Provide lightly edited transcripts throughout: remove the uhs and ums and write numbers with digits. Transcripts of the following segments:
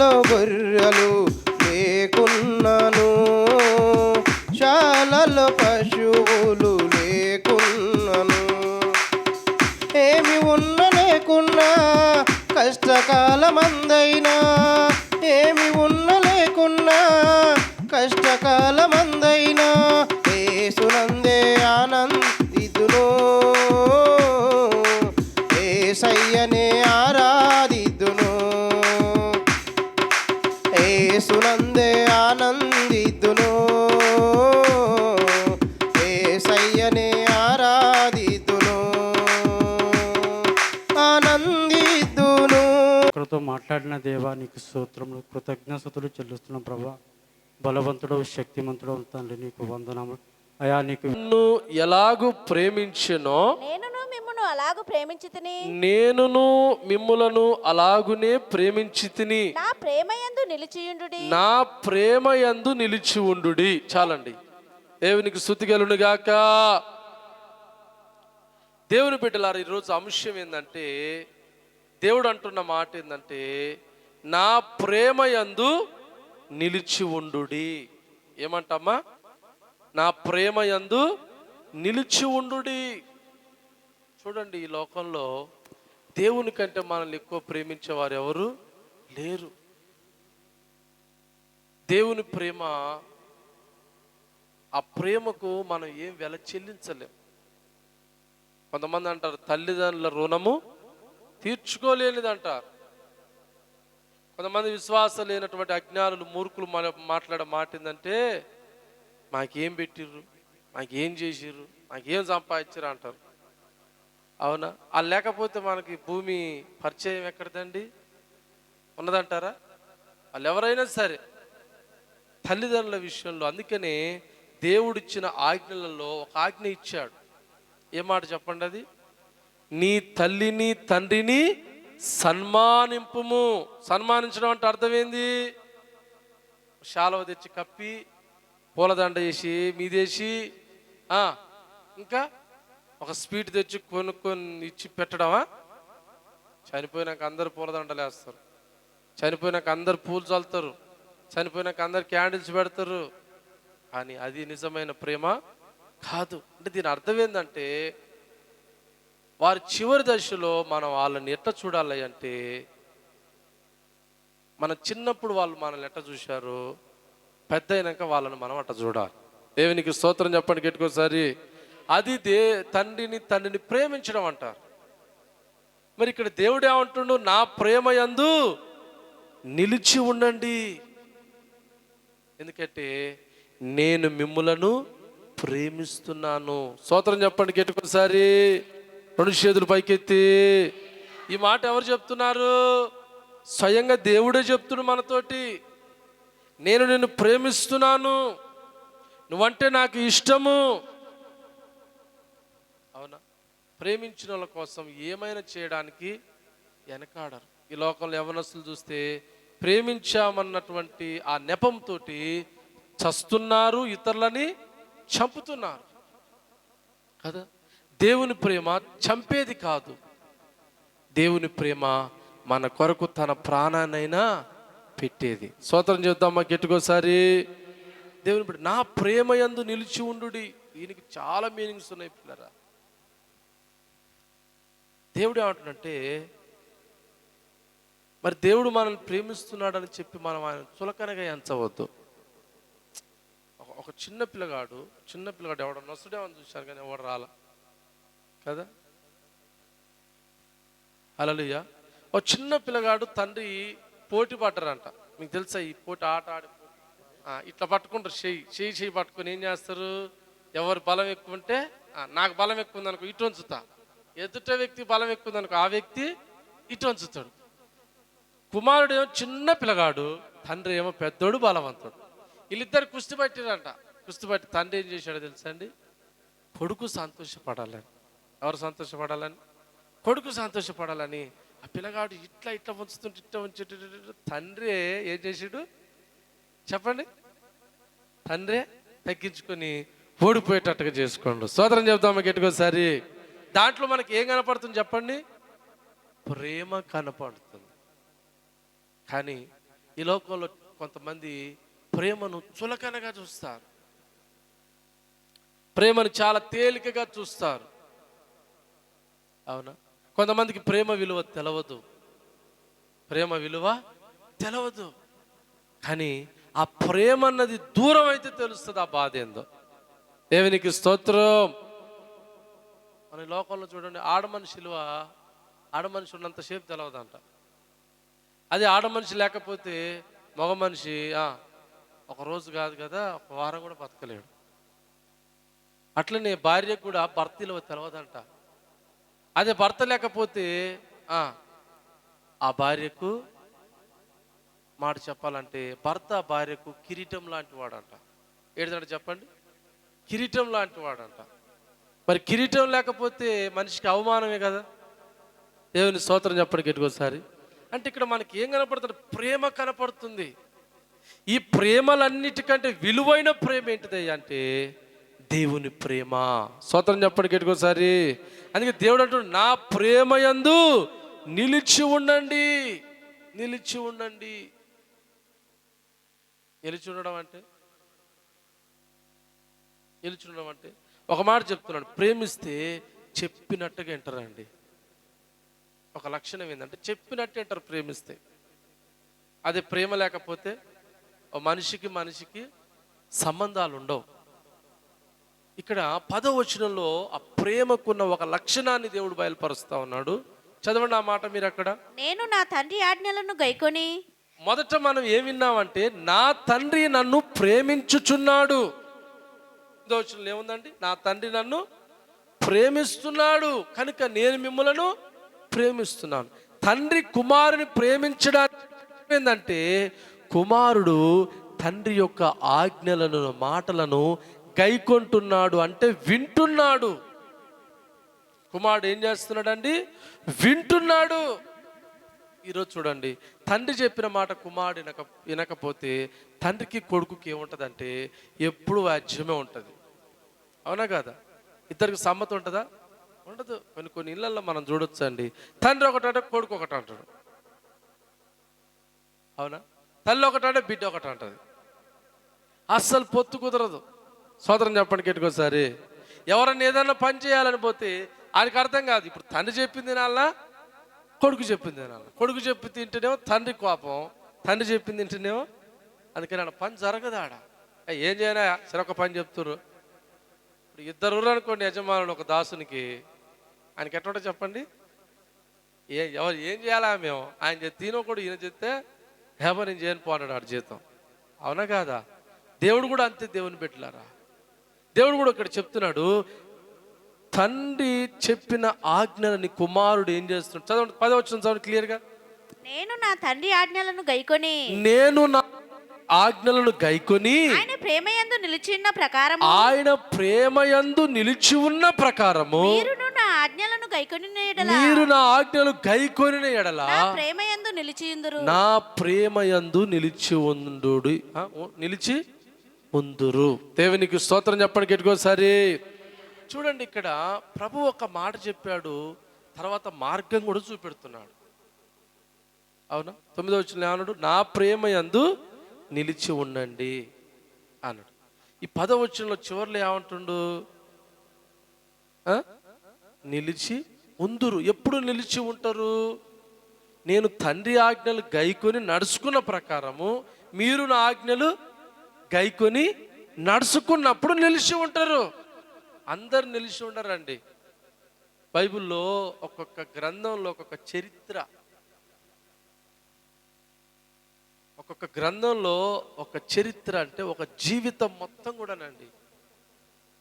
మందలో గొర్రెలు లేకున్నాను, శాలలో పశువులు లేకున్నాను. ఏమి ఉన్న లేకున్నా కష్టకాలమందైనా, ఏమి ఉన్న లేకున్నా కష్టకాలమందైనా యేసునందే ఆనందిద్దును, యేసయ్యనే ఆరాధిద్దును, యేసునందే ఆనందిద్దును, యేసయ్యనే ఆరాధిద్దును, ఆనందిద్దును. ఒకరితో మాట్లాడిన దేవా నీకు స్తోత్రములు, కృతజ్ఞతలు చెల్లిస్తున్నాం ప్రభా. బలవంతుడు శక్తిమంతుడు తండ్రి నీకు వందనములు అయా. నీకు నిన్ను ఎలాగు ప్రేమించెనో నేనును మిమ్మును అలాగు ప్రేమించితిని, నేనును మిమ్ములను అలాగునే ప్రేమించితిని, నా ప్రేమయందు నిలిచియుండుడి. నా ప్రేమ యందు నిలిచి ఉండుడి. చాలండి. దేవునికి స్తుతి కలుగును గాక. దేవుని బిడ్డలారా, ఈరోజు అంశం ఏంటంటే, దేవుడు అంటున్న మాట ఏంటంటే, నా ప్రేమ యందు నిలిచి ఉండుడి. ఏమంటమ్మా? నా ప్రేమ యందు నిలిచి ఉండుడి. చూడండి, ఈ లోకంలో దేవుని కంటే మనల్ని ఎక్కువ ప్రేమించేవారు ఎవరు లేరు. దేవుని ప్రేమ, ఆ ప్రేమకు మనం ఏం వెల చెల్లించలేం. కొంతమంది అంటారు తల్లిదండ్రుల రుణము తీర్చుకోలేనిది అంటారు. కొంతమంది విశ్వాసం లేనటువంటి అజ్ఞానులు మూర్ఖులు మాట్లాడే మాట ఏంటంటే, మాకేం పెట్టిర్రు, మాకేం చేసిర్రు, మాకేం సంపాదించారు అంటారు. అవునా? అది లేకపోతే మనకి భూమి పరిచయం ఎక్కడదండి? ఉన్నదంటారా? వాళ్ళు ఎవరైనా సరే తల్లిదండ్రుల విషయంలో. అందుకనే దేవుడిచ్చిన ఆజ్ఞలలో ఒక ఆజ్ఞ ఇచ్చాడు. ఏ మాట చెప్పండి అది? నీ తల్లిని తండ్రిని సన్మానింపుము. సన్మానించడం అంటే అర్థం ఏంది? శాలువ తెచ్చి కప్పి పూలదండ వేసి మీదేసి ఇంకా ఒక స్వీట్ తెచ్చి కొనుక్కొని ఇచ్చి పెట్టడమా? చనిపోయినాక అందరు పూలదండలు వేస్తారు, చనిపోయినాక అందరు పూలు చల్లుతారు, చనిపోయినాక అందరు క్యాండిల్స్ పెడతారు. కానీ అది నిజమైన ప్రేమ కాదు. అంటే దీని అర్థం ఏంటంటే, వారి చివరి దశలో మనం వాళ్ళని ఎట్లా చూడాలి అంటే, మన చిన్నప్పుడు వాళ్ళు మనల్ని ఎట్లా చూశారు, పెద్ద అయినాక వాళ్ళని మనం అట్లా చూడాలి. దేవునికి స్తోత్రం చెప్పండి గెట్టుకోసారి. అది తండ్రిని ప్రేమించడం అంటారు. మరి ఇక్కడ దేవుడు ఏమంటుండు? నా ప్రేమ యందు నిలిచి ఉండండి. ఎందుకంటే నేను మిమ్ములను ప్రేమిస్తున్నాను. స్తోత్రం చెప్పండి గెట్టుకోసారి. రెండు చేతులు పైకెత్తి. ఈ మాట ఎవరు చెప్తున్నారు? స్వయంగా దేవుడే చెప్తున్నాడు మనతోటి. నేను నిన్ను ప్రేమిస్తున్నాను, నువ్వంటే నాకు ఇష్టము. అవునా? ప్రేమించిన వాళ్ళ కోసం ఏమైనా చేయడానికి వెనకాడరు. ఈ లోకంలో యవనస్తులు చూస్తే ప్రేమించామన్నటువంటి ఆ నెపంతో చస్తున్నారు, ఇతరులని చంపుతున్నారు కదా. దేవుని ప్రేమ చంపేది కాదు. దేవుని ప్రేమ మన కొరకు తన ప్రాణాన్నైనా పెట్టేది. స్తోత్రం చేద్దామా గట్టికోసారి. దేవుని ప్రేమ, నా ప్రేమ యందు నిలిచి ఉండుడి. దీనికి చాలా మీనింగ్స్ ఉన్నాయి పిల్లరా. దేవుడు ఏమంటున్నంటే, మరి దేవుడు మనల్ని ప్రేమిస్తున్నాడని చెప్పి మనం ఆయన చులకనగా ఎంచవద్దు. ఒక చిన్న పిల్లగాడు ఎవడో నొసడేమని చూశారు కానీ ఎవడు రాలా కదా. హల్లెలూయా. ఒక చిన్న పిల్లగాడు తండ్రి పోటీ పడ్డారంట. మీకు తెలుసా ఈ పోటీ? ఆట ఆడి ఇట్లా పట్టుకుంటారు, చెయ్యి పట్టుకొని ఏం చేస్తారు? ఎవరు బలం ఎక్కువ ఉంటే, నాకు బలం ఎక్కువ ఉంది అనుకో ఇటు వంచుతా, ఎదుట వ్యక్తి బలం ఎక్కువ ఉంది అనుకో ఆ వ్యక్తి ఇటు వంచుతాడు. కుమారుడు ఏమో చిన్న పిల్లగాడు, తండ్రి ఏమో పెద్దోడు బలవంతుడు. వీళ్ళిద్దరు కుస్తీ పట్టిరంట. కుస్తీ పట్టి తండ్రి ఏం చేశాడో తెలుసా అండి? కొడుకు సంతోషపడాలని. ఎవరు సంతోషపడాలని? కొడుకు సంతోషపడాలని ఆ పిల్లగాడు ఇట్లా ఉంచుతుంటే ఇట్లా ఉంచి తండ్రి ఏం చేసాడు చెప్పండి? తండ్రి తగ్గించుకొని ఓడిపోయేటట్టుగా చేసుకోండు. స్తోత్రం చెప్తామా గట్టికోసారి. దాంట్లో మనకి ఏం కనపడుతుంది చెప్పండి? ప్రేమ కనపడుతుంది. కానీ ఈ లోకంలో కొంతమంది ప్రేమను చులకనగా చూస్తారు, ప్రేమను చాలా తేలికగా చూస్తారు. అవునా? కొంతమందికి ప్రేమ విలువ తెలవదు, ప్రేమ విలువ తెలవదు. కానీ ఆ ప్రేమ అన్నది దూరం అయితే తెలుస్తుంది ఆ బాధ ఏందో. దేవునికి స్తోత్రం. మన లోకంలో చూడండి, ఆడమనిషి విలువ ఆడమనిషి ఉన్నంతసేపు తెలవదంట. అది ఆడమనిషి లేకపోతే మగ మనిషి ఒక రోజు కాదు కదా, ఒక వారం కూడా బతకలేడు. అట్లనే భార్యకు కూడా భర్త విలువ తెలవదంట. అదే భర్త లేకపోతే ఆ భార్యకు, మాట చెప్పాలంటే భర్త భార్యకు కిరీటం లాంటి వాడంట. ఏంటంటే చెప్పండి, కిరీటం లాంటి వాడంట. మరి కిరీటం లేకపోతే మనిషికి అవమానమే కదా. దేవుని స్తోత్రం చెప్పండి గట్టికోసారి. అంటే ఇక్కడ మనకి ఏం కనపడుతుంది? ప్రేమ కనపడుతుంది. ఈ ప్రేమలన్నిటికంటే విలువైన ప్రేమ ఏంటిది అంటే దేవుని ప్రేమ. స్తోత్రం చెప్పండి గట్టికోసారి. అందుకే దేవుడు అంటాడు, నా ప్రేమ యందు నిలిచి ఉండండి, నిలిచి ఉండండి. నిలిచి ఉండడం అంటే ఒక మాట చెప్తున్నాడు, ప్రేమిస్తే చెప్పినట్టుగా వింటారండి. ఒక లక్షణం ఏంటంటే చెప్పినట్టు వింటారు ప్రేమిస్తే. అదే ప్రేమ లేకపోతే మనిషికి సంబంధాలు ఉండవు. ఇక్కడ 10వ వచనంలో ఆ ప్రేమకున్న ఒక లక్షణాన్ని దేవుడు బయలుపరుస్తా ఉన్నాడు. చదవండి ఆ మాట మీరు అక్కడ. నేను నా తండ్రి ఆజ్ఞలను గైకొని. మొదట మనం ఏం విన్నామంటే, నా తండ్రి నన్ను ప్రేమించుచున్నాడు. వచనంలో ఏముందండి? నా తండ్రి నన్ను ప్రేమిస్తున్నాడు కనుక నేను మిమ్మలను ప్రేమిస్తున్నాను. తండ్రి కుమారుని ప్రేమించడానికి ఏంటంటే, కుమారుడు తండ్రి యొక్క ఆజ్ఞలను, మాటలను గైకొంటున్నాడు, అంటే వింటున్నాడు. కుమారుడు ఏం చేస్తున్నాడండి? వింటున్నాడు. ఈరోజు చూడండి, తండ్రి చెప్పిన మాట కుమారుడు వినకపోతే తండ్రికి కొడుకుకి ఏముంటుందంటే ఎప్పుడు వ్యాజ్యమే ఉంటుంది. అవునా కాదా? ఇద్దరికి సమ్మతం ఉంటుందా? ఉండదు. కొన్ని ఇళ్ళల్లో మనం చూడొచ్చు అండి, తండ్రి ఒకటంటే కొడుకు ఒకటి అంటాడు. అవునా? తల్లి ఒకటంటే బిడ్డ ఒకటి అంటది. అస్సలు పొత్తు కుదరదు. సోదరం చెప్పండి గట్టికోసారి. ఎవరన్నా ఏదన్నా పని చేయాలని పోతే ఆయనకు అర్థం కాదు. ఇప్పుడు తండ్రి చెప్పింది తినాలా, కొడుకు చెప్పింది తినాలా. కొడుకు చెప్పి తింటేనేమో తండ్రి కోపం, తండ్రి చెప్పింది తింటేనేమో. అందుకని ఆడ పని జరగదు. ఆడ ఏం చేయనా సరే ఒక పని చెప్తున్నారు. ఇప్పుడు ఇద్దరు అనుకోండి, యజమానుడు ఒక దాసునికి, ఆయనకి ఎట్లా చెప్పండి, ఎవరు ఏం చేయాలా మేము, ఆయన తినకూడదు, ఈయన చెప్తే హేమ నేను చేయను పోనాడు ఆడ జీతం. అవునా కాదా? దేవుడు కూడా అంతే. దేవుని బిడ్డలారా, దేవుడు కూడా ఇక్కడ చెప్తున్నాడు, తండ్రి చెప్పిన ఆజ్ఞలని కుమారుడు ఏం చేస్తున్నాడు. చదవండి 10వ వచనం చదవండి క్లియర్గా. నేను నా తండ్రి ఆజ్ఞలను గైకొని. నేను నా ఆజ్ఞలను గైకొని ఆయన ప్రేమయందు నిలిచి ఉన్న ప్రకారము. ఆయన ప్రేమయందు నిలిచి ఉన్న ప్రకారము మీరును నా ఆజ్ఞలను గైకొనిన ఎడల. మీరు నా ఆజ్ఞలు గైకొనిన ఎడల నా ప్రేమయందు నిలిచియుందురు. నా ప్రేమయందు నిలిచి ఉందురు. దేవునికి స్తోత్రం చెప్పండి గట్టికోసారి. చూడండి, ఇక్కడ ప్రభు ఒక మాట చెప్పాడు, తర్వాత మార్గం కూడా చూపెడుతున్నాడు. అవునా? 9వ వచనంలో ఏమన్నాడు? నా ప్రేమయందు నిలిచి ఉండండి అన్నాడు. ఈ 10వ వచనంలో చివరిలో ఏమంటుండు? నిలిచి ఉందురు. ఎప్పుడు నిలిచి ఉంటారు? నేను తండ్రి ఆజ్ఞలు గైకొని నడుచుకున్న ప్రకారము మీరు నా ఆజ్ఞలు గైకొని నడుచుకున్నప్పుడు నిలిచి ఉంటారు. అందరు నిలిచి ఉండరండి. బైబిల్లో ఒక్కొక్క గ్రంథంలో ఒక్కొక్క చరిత్ర, ఒక్కొక్క గ్రంథంలో ఒక చరిత్ర అంటే ఒక జీవితం మొత్తం కూడానండి.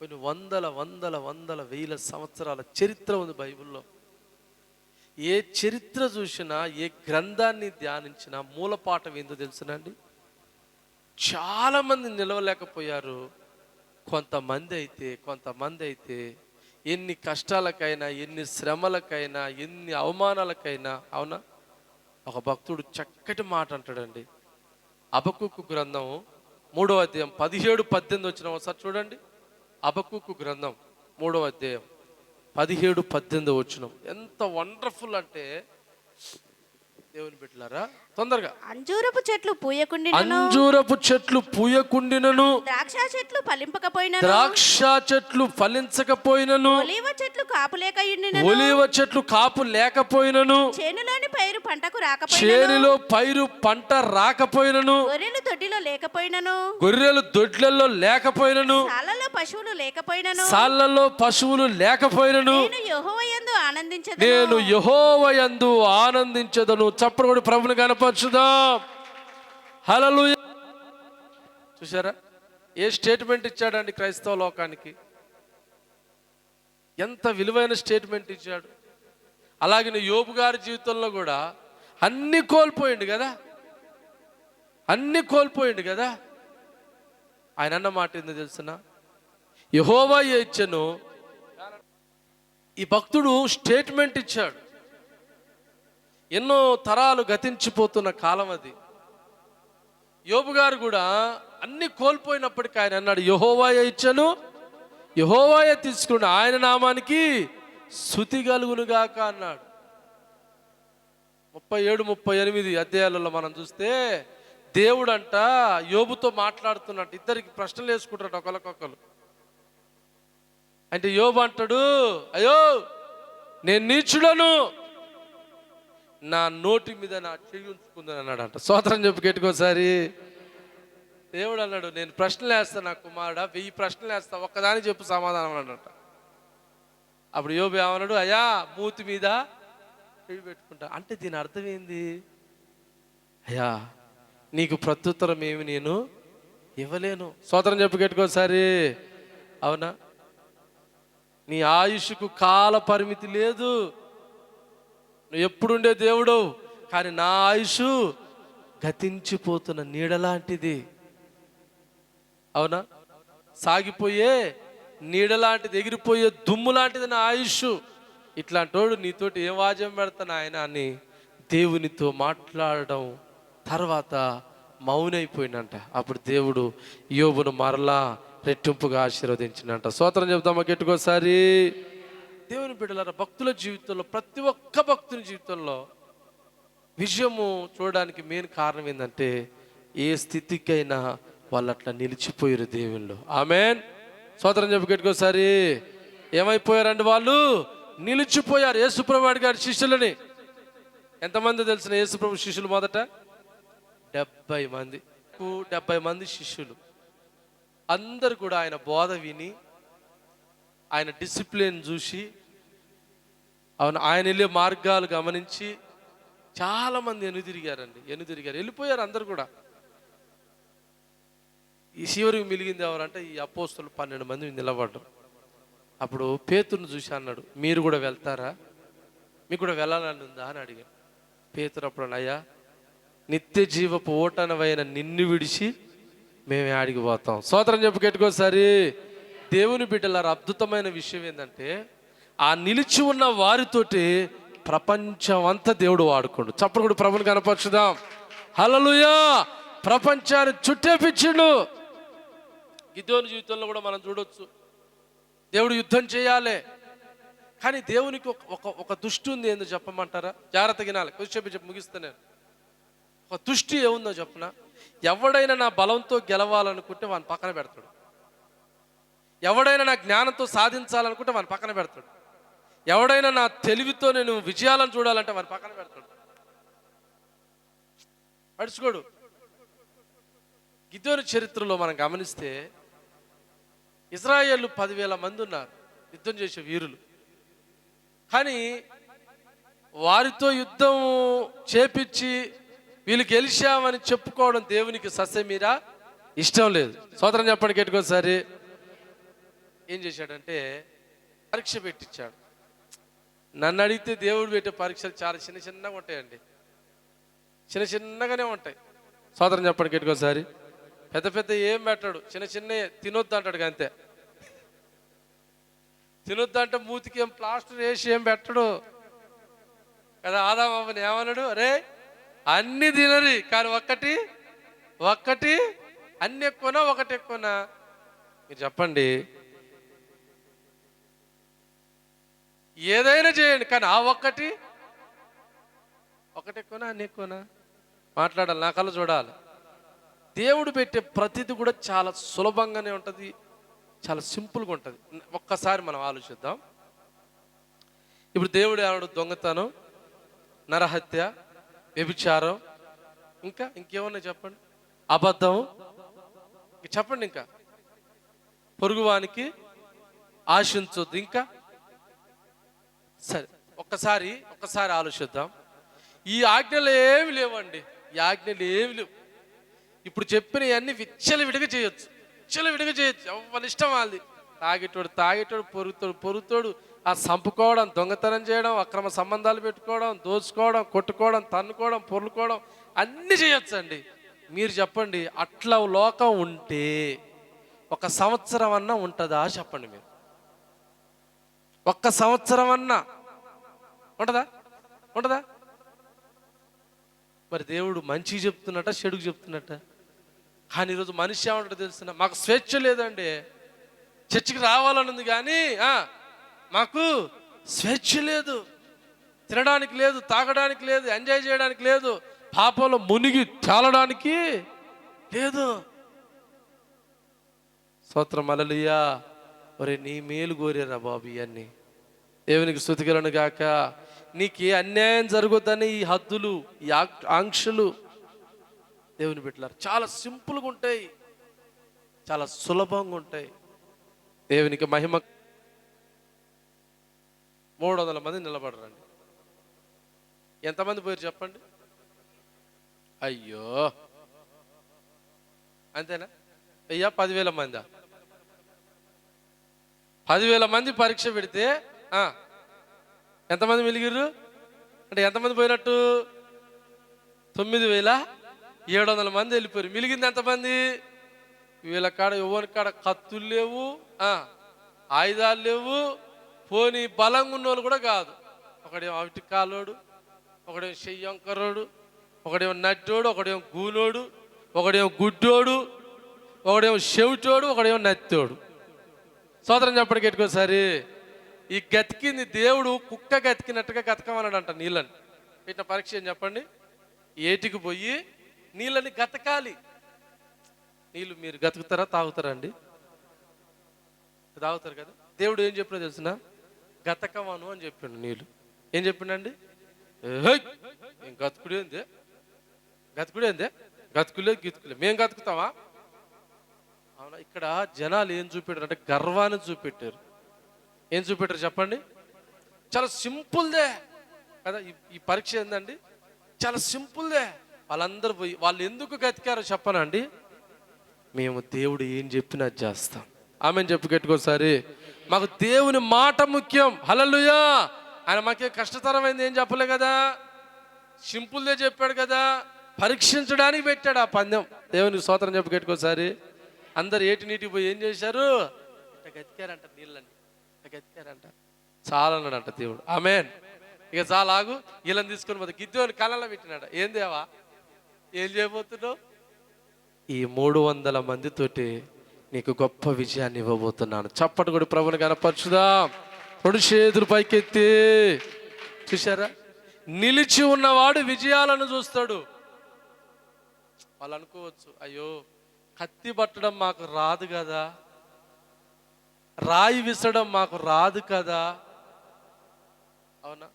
కొన్ని వందల వేల సంవత్సరాల చరిత్ర ఉంది బైబిల్లో. ఏ చరిత్ర చూసినా, ఏ గ్రంథాన్ని ధ్యానించినా మూలపాఠం ఏందో తెలుసునండి. చాలామంది నిలవలేకపోయారు. కొంతమంది అయితే ఎన్ని కష్టాలకైనా, ఎన్ని శ్రమలకైనా, ఎన్ని అవమానాలకైనా, అవునా, ఒక భక్తుడు చక్కటి మాట అంటాడండి. హబక్కూకు గ్రంథం 3వ అధ్యాయం 17-18 వచ్చిన ఒకసారి చూడండి. హబక్కూకు గ్రంథం 3వ అధ్యాయం 17-18 వచనం ఎంత వండర్ఫుల్ అంటే, దేవుని బిడ్డలారా తొందరగా. అంజూరపు చెట్లు పూయకుండినను, అంజూరపు చెట్లు పూయకుండినను, ద్రాక్ష చెట్లు ఫలింపకపోయినను, ద్రాక్ష చెట్లు ఫలించకపోయినను, ఒలీవ చెట్లు కాపు లేకయుండినను, ఒలీవ చెట్లు కాపు లేకపోయినను, చేనులోని పైరు పంటకు రాకపోయినను, చేనులో పైరు పంట రాకపోయినను, గొర్రెలు దొడ్డిలో లేకపోయినను, గొర్రెలు దొడ్లలో లేకపోయినను, సాలలో పశువులు లేకపోయినను, సాళ్ళలో పశువులు లేకపోయినను, నేను యెహోవాయందు ఆనందించదను. నేను యెహోవాయందు ఆనందించదను. చప్పుడు కూడా ప్రభుని కనపరచుదాం. హల్లెలూయా. చూసారా ఏ స్టేట్మెంట్ ఇచ్చాడండి క్రైస్తవ లోకానికి? ఎంత విలువైన స్టేట్మెంట్ ఇచ్చాడు. అలాగే యోబు గారి జీవితంలో కూడా అన్ని కోల్పోయిండు కదా, అన్ని కోల్పోయిండు కదా. ఆయన అన్న మాట ఏందో తెలుసునా? యెహోవాయే ఇచ్చెను. ఈ భక్తుడు స్టేట్మెంట్ ఇచ్చాడు. ఎన్నో తరాలు గతించిపోతున్న కాలం అది. యోబు గారు కూడా అన్ని కోల్పోయినప్పటికీ ఆయన అన్నాడు, యెహోవాయే ఇచ్చెను, యెహోవాయే తీసుకుని ఆయన నామానికి స్తుతి కలుగునుగాక అన్నాడు. 37-38 అధ్యాయాలలో మనం చూస్తే దేవుడు అంట యోబుతో మాట్లాడుతున్నట్టు ఇద్దరికి ప్రశ్నలు వేసుకుంటారట ఒకరికొకరు. అంటే యోబు అంటాడు, అయ్యో నేను నీచుడను, నా నోటి మీద నా చెయ్యి ఉంచుకుందని అన్నాడంట. స్తోత్రం చెప్పి గట్టికోసారి. దేవుడు అన్నాడు, నేను ప్రశ్నలు వేస్తా నా కుమారుడా, 1000 ప్రశ్నలు వేస్తా, ఒక్కదాని చెప్పు సమాధానం అన్నాడంట. అప్పుడు యోబు ఏమన్నాడు, అయ్యా మూతి మీద చెయ్యి పెట్టుకుంటా. అంటే దీని అర్థం ఏంది? అయ్యా నీకు ప్రత్యుత్తరం ఏమి నేను ఇవ్వలేను. స్తోత్రం చెప్పి గట్టికోసారి. అవునా? నీ ఆయుష్కు కాల పరిమితి లేదు, నువ్వు ఎప్పుడుండే దేవుడు, కానీ నా ఆయుష్ గతించిపోతున్న నీడలాంటిది. అవునా? సాగిపోయే నీడలాంటిది, ఎగిరిపోయే దుమ్ము లాంటిది నా ఆయుష్. ఇట్లాంటి వాడు నీతోటి ఏం వాద్యం పెడతాను ఆయన అని దేవునితో మాట్లాడడం తర్వాత మౌనైపోయిందంట. అప్పుడు దేవుడు యోబును మరలా రెట్టింపుగా ఆశీర్వదించినంట. స్తోత్రం చెప్తామా గట్టికోసారి. దేవుని బిడ్డలారా, భక్తుల జీవితంలో ప్రతి ఒక్క భక్తుని జీవితంలో విజయము చూడడానికి మెయిన్ కారణం ఏంటంటే ఏ స్థితికైనా వాళ్ళు అట్లా నిలిచిపోయారు దేవుళ్ళు. ఆమేన్. స్తోత్రం చెప్పి గట్టికోసారి. ఏమైపోయారండి? వాళ్ళు నిలిచిపోయారు. యేసుప్రభు గారి శిష్యులని ఎంతమంది తెలిసిన? యేసుప్రభు శిష్యులు మొదట 70 మంది. 70 మంది శిష్యులు. అందరు కూడా ఆయన బోధ విని, ఆయన డిసిప్లిన్ చూసి, అవును ఆయన వెళ్ళే మార్గాలు గమనించి చాలామంది ఎనుదిరిగారండి. వెళ్ళిపోయారు అందరు కూడా. ఈ చివరికి మిలిగింది ఎవరంటే ఈ అపోస్తలు 12 మంది నిలబడ్డారు. అప్పుడు పేతురుని చూసి అన్నాడు, మీరు కూడా వెళ్తారా? మీకు కూడా వెళ్ళాలని ఉందా అని అడిగాడు. పేతురు అప్పుడు, అయ్యా నిత్య జీవపు ఓటనవైన నిన్ను విడిచి మేమే ఆడికి పోతాం. స్తోత్రం చెప్పి గట్టికోసారి. దేవుని బిడ్డలారా, అద్భుతమైన విషయం ఏంటంటే ఆ నిలిచి ఉన్న వారితోటి ప్రపంచం అంతా దేవుడు వాడుకోండు. చప్పుడు కూడా ప్రభుని కనపరచుదాం. హల్లెలూయా. ప్రపంచాన్ని చుట్టేపించిండు. గిదోని జీవితంలో కూడా మనం చూడొచ్చు. దేవుడు యుద్ధం చేయాలి, కానీ దేవునికి ఒక దుష్టి ఉంది. ఏందో చెప్పమంటారా? జాగ్రత్త వినాలి. చెప్పి ముగిస్తాను నేను. ఒక దుష్టి ఏముందో చెప్పనా? ఎవడైనా నా బలంతో గెలవాలనుకుంటే వాని పక్కన పెడతాడు. ఎవడైనా నా జ్ఞానంతో సాధించాలనుకుంటే వాని పక్కన పెడతాడు. ఎవడైనా నా తెలివితో నేను విజయాలను చూడాలంటే వాని పక్కన పెడతాడు. పడుచుకోడు. గిదోని చరిత్రలో మనం గమనిస్తే ఇజ్రాయేలు 10,000 మంది ఉన్నారు యుద్ధం చేసే వీరులు. కానీ వారితో యుద్ధం చేపించి వీళ్ళు గెలిచామని చెప్పుకోవడం దేవునికి సస్యమీరా ఇష్టం లేదు. స్తోత్రం చెప్పండి గట్టికోసారి. ఏం చేశాడంటే పరీక్ష పెట్టించాడు. నన్ను అడిగితే దేవుడు పెట్టే పరీక్షలు చాలా చిన్నగా ఉంటాయండి. చిన్నగానే ఉంటాయి. స్తోత్రం చెప్పండి గట్టికోసారి. పెద్ద ఏం పెట్టాడు, చిన్న తినొద్దు అంటాడు. అంతే. తినొద్దు అంటే మూతికి ఏం ప్లాస్టర్ వేసి ఏం పెట్టడు కదా. ఆదామని ఏమన్నాడు? అరే అన్ని తినరి, కానీ ఒక్కటి అన్ని ఎక్కువనా ఒకటి ఎక్కువనా? మీరు చెప్పండి. ఏదైనా చేయండి, కానీ ఆ ఒక్కటి ఒకటి ఎక్కువనా అన్ని ఎక్కువనా? మాట్లాడాలి, నా కళ్ళు చూడాలి. దేవుడు పెట్టే ప్రతిది కూడా చాలా సులభంగానే ఉంటుంది, చాలా సింపుల్గా ఉంటుంది. ఒక్కసారి మనం ఆలోచిద్దాం. ఇప్పుడు దేవుడు ఏమన్నాడు? దొంగతనం, నరహత్య, వ్యభిచారం, ఇంకేమన్నా చెప్పండి, అబద్ధం, చెప్పండి, ఇంకా పొరుగువానికి ఆశించొద్దు, ఇంకా సరే ఒక్కసారి ఆలోచిద్దాం. ఈ ఆజ్ఞలు ఏమి లేవండి, ఈ ఆజ్ఞలు ఏమి లేవు. ఇప్పుడు చెప్పిన అన్ని విచ్చలవిడిగా చేయొచ్చు, ఎవరి ఇష్టం వాళ్ళది. తాగేటోడు, పొరుగుతోడు ఆ సంపుకోవడం, దొంగతనం చేయడం, అక్రమ సంబంధాలు పెట్టుకోవడం, దోచుకోవడం, కొట్టుకోవడం, తన్నుకోవడం, పొర్లుకోవడం అన్నీ చేయొచ్చు అండి. మీరు చెప్పండి, అట్లా లోకం ఉంటే 1 సంవత్సరం అన్నా ఉంటుందా? చెప్పండి మీరు. 1 సంవత్సరం అన్నా ఉంటుందా? మరి దేవుడు మంచిగా చెప్తున్నట్ట, చెడుకు చెప్తున్నట్ట? కానీ ఈరోజు మనిషి ఏమంటాడో తెలుస్తున్నా, మాకు స్వేచ్ఛ లేదండి, చర్చికి రావాలని ఉంది కానీ మాకు స్వేచ్ఛ లేదు, తినడానికి లేదు, తాగడానికి లేదు, ఎంజాయ్ చేయడానికి లేదు, పాపంలో మునిగి తేలడానికి లేదు. స్తోత్రం, హల్లెలూయా. ఒరే, నీ మేలు కోరేరా బాబు ఇవన్నీ. దేవునికి స్తుతికలను గాక. నీకు ఏ అన్యాయం జరుగుతుందని ఈ హద్దులు, ఈ ఆంక్షలు దేవుని బిడ్డలారా చాలా సింపుల్గా ఉంటాయి, చాలా సులభంగా ఉంటాయి. దేవునికి మహిమ. 300 మంది నిలబడరండి. ఎంతమంది పోయారు చెప్పండి? అయ్యో, అంతేనా? 10,000 మందా? 10,000 మంది పరీక్ష పెడితే ఎంతమంది మిలిగిర్రు అంటే ఎంతమంది పోయినట్టు? 9,700 మంది వెళ్ళిపోయారు. మిలిగింది ఎంతమంది? వీళ్ళ కాడ ఎవరి కాడ కత్తులు లేవు, ఆయుధాలు లేవు, పోనీ బలంగా ఉన్నోళ్ళు కూడా కాదు. ఒకడేమో అవిటి కాలోడు, ఒకడేమో చెయ్యంకరోడు, ఒకడేమో నట్టోడు, ఒకడేమో గూనోడు, ఒకడేమో గుడ్డోడు, ఒకడేమో చెవిటోడు, ఒకడేమో నత్తోడు. సోదరం చెప్పడికి ఎట్టుకోసారి. ఈ గతికింది దేవుడు కుక్క గతికినట్టుగా గతకమన్నాడంట నీళ్ళని. ఇట్లా పరీక్ష ఏం చెప్పండి? ఏటికి పోయి నీళ్ళని గతకాలి. నీళ్ళు మీరు గతుకుతారా, తాగుతారా అండి? తాగుతారు కదా. దేవుడు ఏం చెప్పినా తెలిసిన? గతకమను అని చెప్పిండు. నీళ్ళు ఏం చెప్పిండండి? ఏం గతుకుడేందే, గతుకులే గితుకులే, మేము గతుకుతావా? అవునా? ఇక్కడ జనాలు ఏం చూపెట్టారు అంటే గర్వాన్ని చూపెట్టారు. ఏం చూపెట్టారు చెప్పండి? చాలా సింపుల్దే కదా. ఈ పరీక్ష ఏందండి? చాలా సింపుల్దే. వాళ్ళందరూ పోయి వాళ్ళు ఎందుకు గతికారో చెప్పనండి? మేము దేవుడు ఏం చెప్పినా చేస్తాం. ఆమెను చెప్పు గట్టుకోసారి. మాకు దేవుని మాట ముఖ్యం. హల్లెలూయా. ఆయన మాకే కష్టతరమైంది ఏం చెప్పలే కదా, సింపుల్దే చెప్పాడు కదా. పరీక్షించడానికి పెట్టాడు ఆ పందెం. దేవునికి స్తోత్రం చెప్పు గట్టుకోసారి. అందరు ఏటి నీటికి పోయి ఏం చేశారు? ఇట్లా గతికారంట, నీళ్ళని గతికారంట. చాలా అన్నాడంట దేవుడు. ఆమేన్. ఇక చాలా ఆగు. వీళ్ళని తీసుకొని పోతే గిద్దెని కళ్ళలో పెట్టినాడు. ఏం దేవా, ఏం చేయబోతున్నావు? ఈ 300 మందితోటి నీకు గొప్ప విజయాన్ని ఇవ్వబోతున్నాను. చప్పటి కూడా ప్రభుని కనపరచుదాం. 2 చేతులు పైకెత్తి. చూసారా? నిలిచి ఉన్నవాడు విజయాలను చూస్తాడు. వాళ్ళు అనుకోవచ్చు, అయ్యో కత్తి పట్టడం మాకు రాదు కదా, రాయి విసడం మాకు రాదు కదా. అవునా?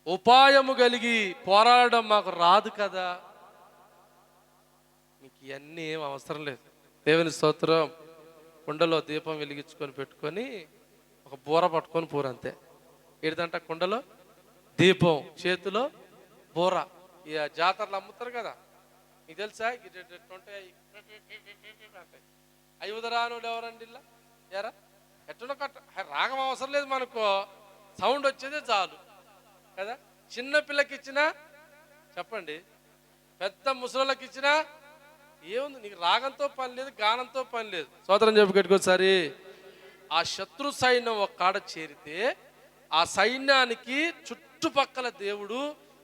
ఉపాయము కలిగి పోరాడడం మాకు రాదు కదా. మీకు ఇవన్నీ ఏం అవసరం లేదు. దేవుని స్తోత్రం. కుండలో దీపం వెలిగించుకొని పెట్టుకొని ఒక బూర పట్టుకొని పోరంతే. ఏదంట? కుండలో దీపం, చేతిలో బూర. ఇక జాతరలు అమ్ముతారు కదా, నీకు తెలుసా? అవి ఉదరానుడు ఎవరండి ఇలా ఎరా ఎట్టనో కట్ట రాగం అవసరం లేదు మనకు, సౌండ్ వచ్చేదే చాలు కదా. చిన్న పిల్లకి ఇచ్చినా చెప్పండి, పెద్ద ముసలికి ఇచ్చినా ఏముంది, నీకు రాగంతో పని లేదు, గానంతో పని లేదు. సోదరం చెప్పు కట్టుకోసారి. ఆ శత్రు సైన్యం ఒక కాడ చేరితే ఆ సైన్యానికి చుట్టుపక్కల దేవుడు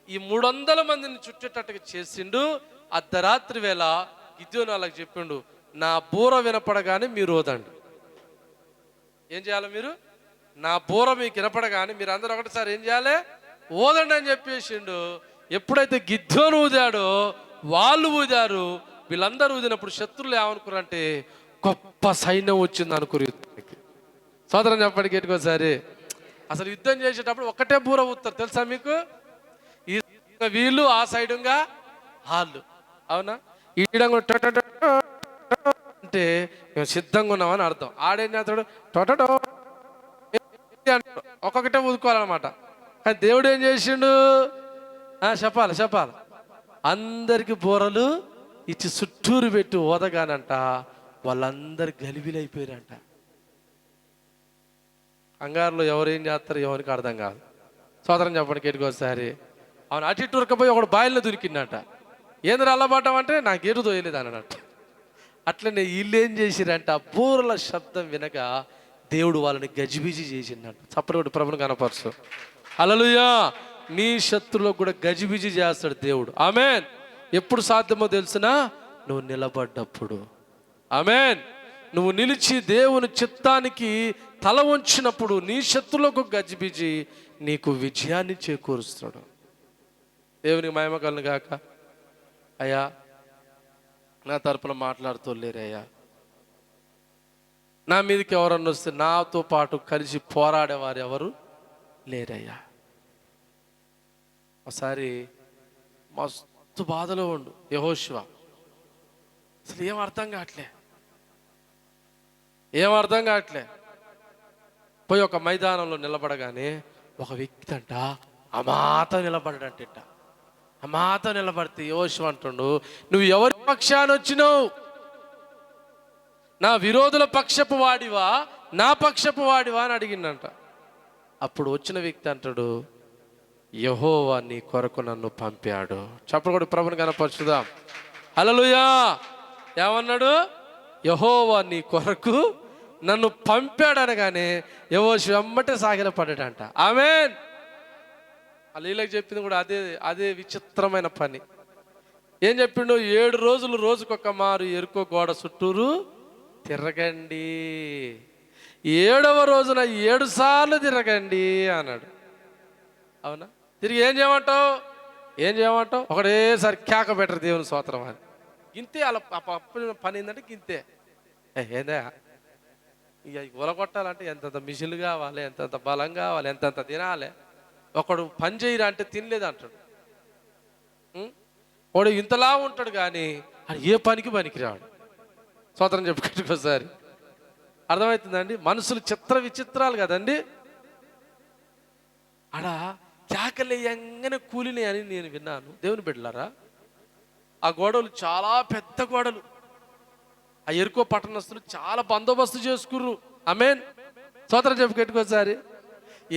ఈ 300 మందిని చుట్టేటట్టుగా చేసిండు. అర్ధరాత్రి వేళ గిద్యోను వాళ్ళకి చెప్పిండు, నా బూర వినపడగానే మీరు ఓదండి. ఏం చేయాలి మీరు? నా బూర మీకు వినపడగానే మీరు అందరూ ఒకటిసారి ఏం చేయాలి? ఊదండి అని చెప్పేసిండు. ఎప్పుడైతే గిద్యోను ఊదాడో వాళ్ళు ఊదారు. వీళ్ళందరూ ఊదినప్పుడు శత్రువులు ఏమనుకున్నారంటే గొప్ప సైన్యం వచ్చింది అనుకురు యుద్ధానికి. సోదరం చెప్పండి గట్టికోసారి. అసలు యుద్ధం చేసేటప్పుడు ఒక్కటే బూర ఊతారు తెలుసా మీకు? ఈ వీళ్ళు ఆ సైడుగా వాళ్ళు, అవునా? ఈడంగా అంటే మేము సిద్ధంగా ఉన్నామని అర్థం. ఆడేం చేస్తాడు టొటటో ఒక్కొక్కటే ఊదుకోవాలన్నమాట. కానీ దేవుడు ఏం చేసిండు? చెప్పాలి అందరికి బూరలు ఇచ్చి చుట్టూరు పెట్టి ఓదగానంట వాళ్ళందరు గలిబిలైపోయారంట. కంగారులో ఎవరేం చేస్తారు ఎవరికి అర్థం కాదు. సోదరం చెప్పండి కేటుకోసారి. అవును, అటు ఇటు ఉరకపోయి ఒకడు బాయిల్లో దొరికిందట. ఏంద్ర అల్లబడ్డం అంటే నాకు ఎటు తోయలేదు అన్నట్టు. అట్లనే వీళ్ళు ఏం చేసిరంట, బూరల శబ్దం వినక దేవుడు వాళ్ళని గజిబిజి చేసిందంట. చప్పటి ప్రభుని కనపరచు. హల్లెలూయా. నీ శత్రువులకు కూడా గజిబిజి చేస్తాడు దేవుడు. ఆమెన్. ఎప్పుడు సాధ్యమో తెలిసినా నువ్వు నిలబడ్డప్పుడు. ఆమెన్. నువ్వు నిలిచి దేవుని చిత్తానికి తల వంచినప్పుడు నీ శత్రువులకు గజిబిజి నీకు విజయాన్ని చేకూరుస్తాడు. దేవునికి మహిమ కలుగును గాక. అయ్యా నా తరపున మాట్లాడుతూ లేరయ్యా. నా మీదకి ఎవరన్నా వస్తే నాతో పాటు కలిసి పోరాడేవారు ఎవరు లేరయ్యా. ఒకసారి మస్తు బాధలో ఉండు యెహోషువ. అసలు ఏం అర్థం కావట్లే. పోయి ఒక మైదానంలో నిలబడగానే ఒక వ్యక్తి అంట అమాతం నిలబడ్డాడంట. అమాతం నిలబడితే యెహోషువ అంటుండు, నువ్వు ఎవరి పక్షాన వచ్చినావు? నా విరోధుల పక్షపు వాడివా నా పక్షపు వాడివా అని అడిగిందంట. అప్పుడు వచ్చిన వ్యక్తి అంటాడు, యెహోవా నీ కొరకు నన్ను పంపాడు. చప్పుడు కూడా ప్రభుని కనపరచుదాం. హల్లెలూయా. ఏమన్నాడు? యెహోవా నీ కొరకు నన్ను పంపాడు అనగానే యెహోషువ వెంబటే సాగిలపడ్డాడంట. ఆమేన్. వీళ్ళకి చెప్పింది కూడా అదే విచిత్రమైన పని. ఏం చెప్పిండు? 7 రోజులు రోజుకొక మారు ఎరుకో గోడ చుట్టూరు తిరగండి, 7వ రోజున 7 సార్లు తిరగండి అన్నాడు. అవునా? తిరిగి ఏం చేయమంటావు? ఒకటేసారి కేక బెటర్ దేవుని స్తోత్రం అని. గింతే. అలా పని ఏంటంటే గింతే. ఏందా ఇక ఉలగొట్టాలంటే ఎంతంత మిషన్లు కావాలి, ఎంతంత బలం కావాలి, ఎంతంత తినాలి. ఒకడు పని చేయరా అంటే తినలేదు అంటాడు. వాడు ఇంతలా ఉంటాడు కానీ అది ఏ పనికి పనికిరాడు. స్తోత్రం చెప్పుకోసారి. అర్థమవుతుందండి? మనుషులు చిత్ర విచిత్రాలు కదండి. అలా కేకలేయంగానే కూలినాయి అని నేను విన్నాను. దేవుని బిడ్డలారా, ఆ గోడలు చాలా పెద్ద గోడలు. ఆ ఎరుకో పట్టణస్తులు చాలా బందోబస్తు చేసుకుర్రు. ఆమేన్. స్తోత్రం చెప్పుకోసారి.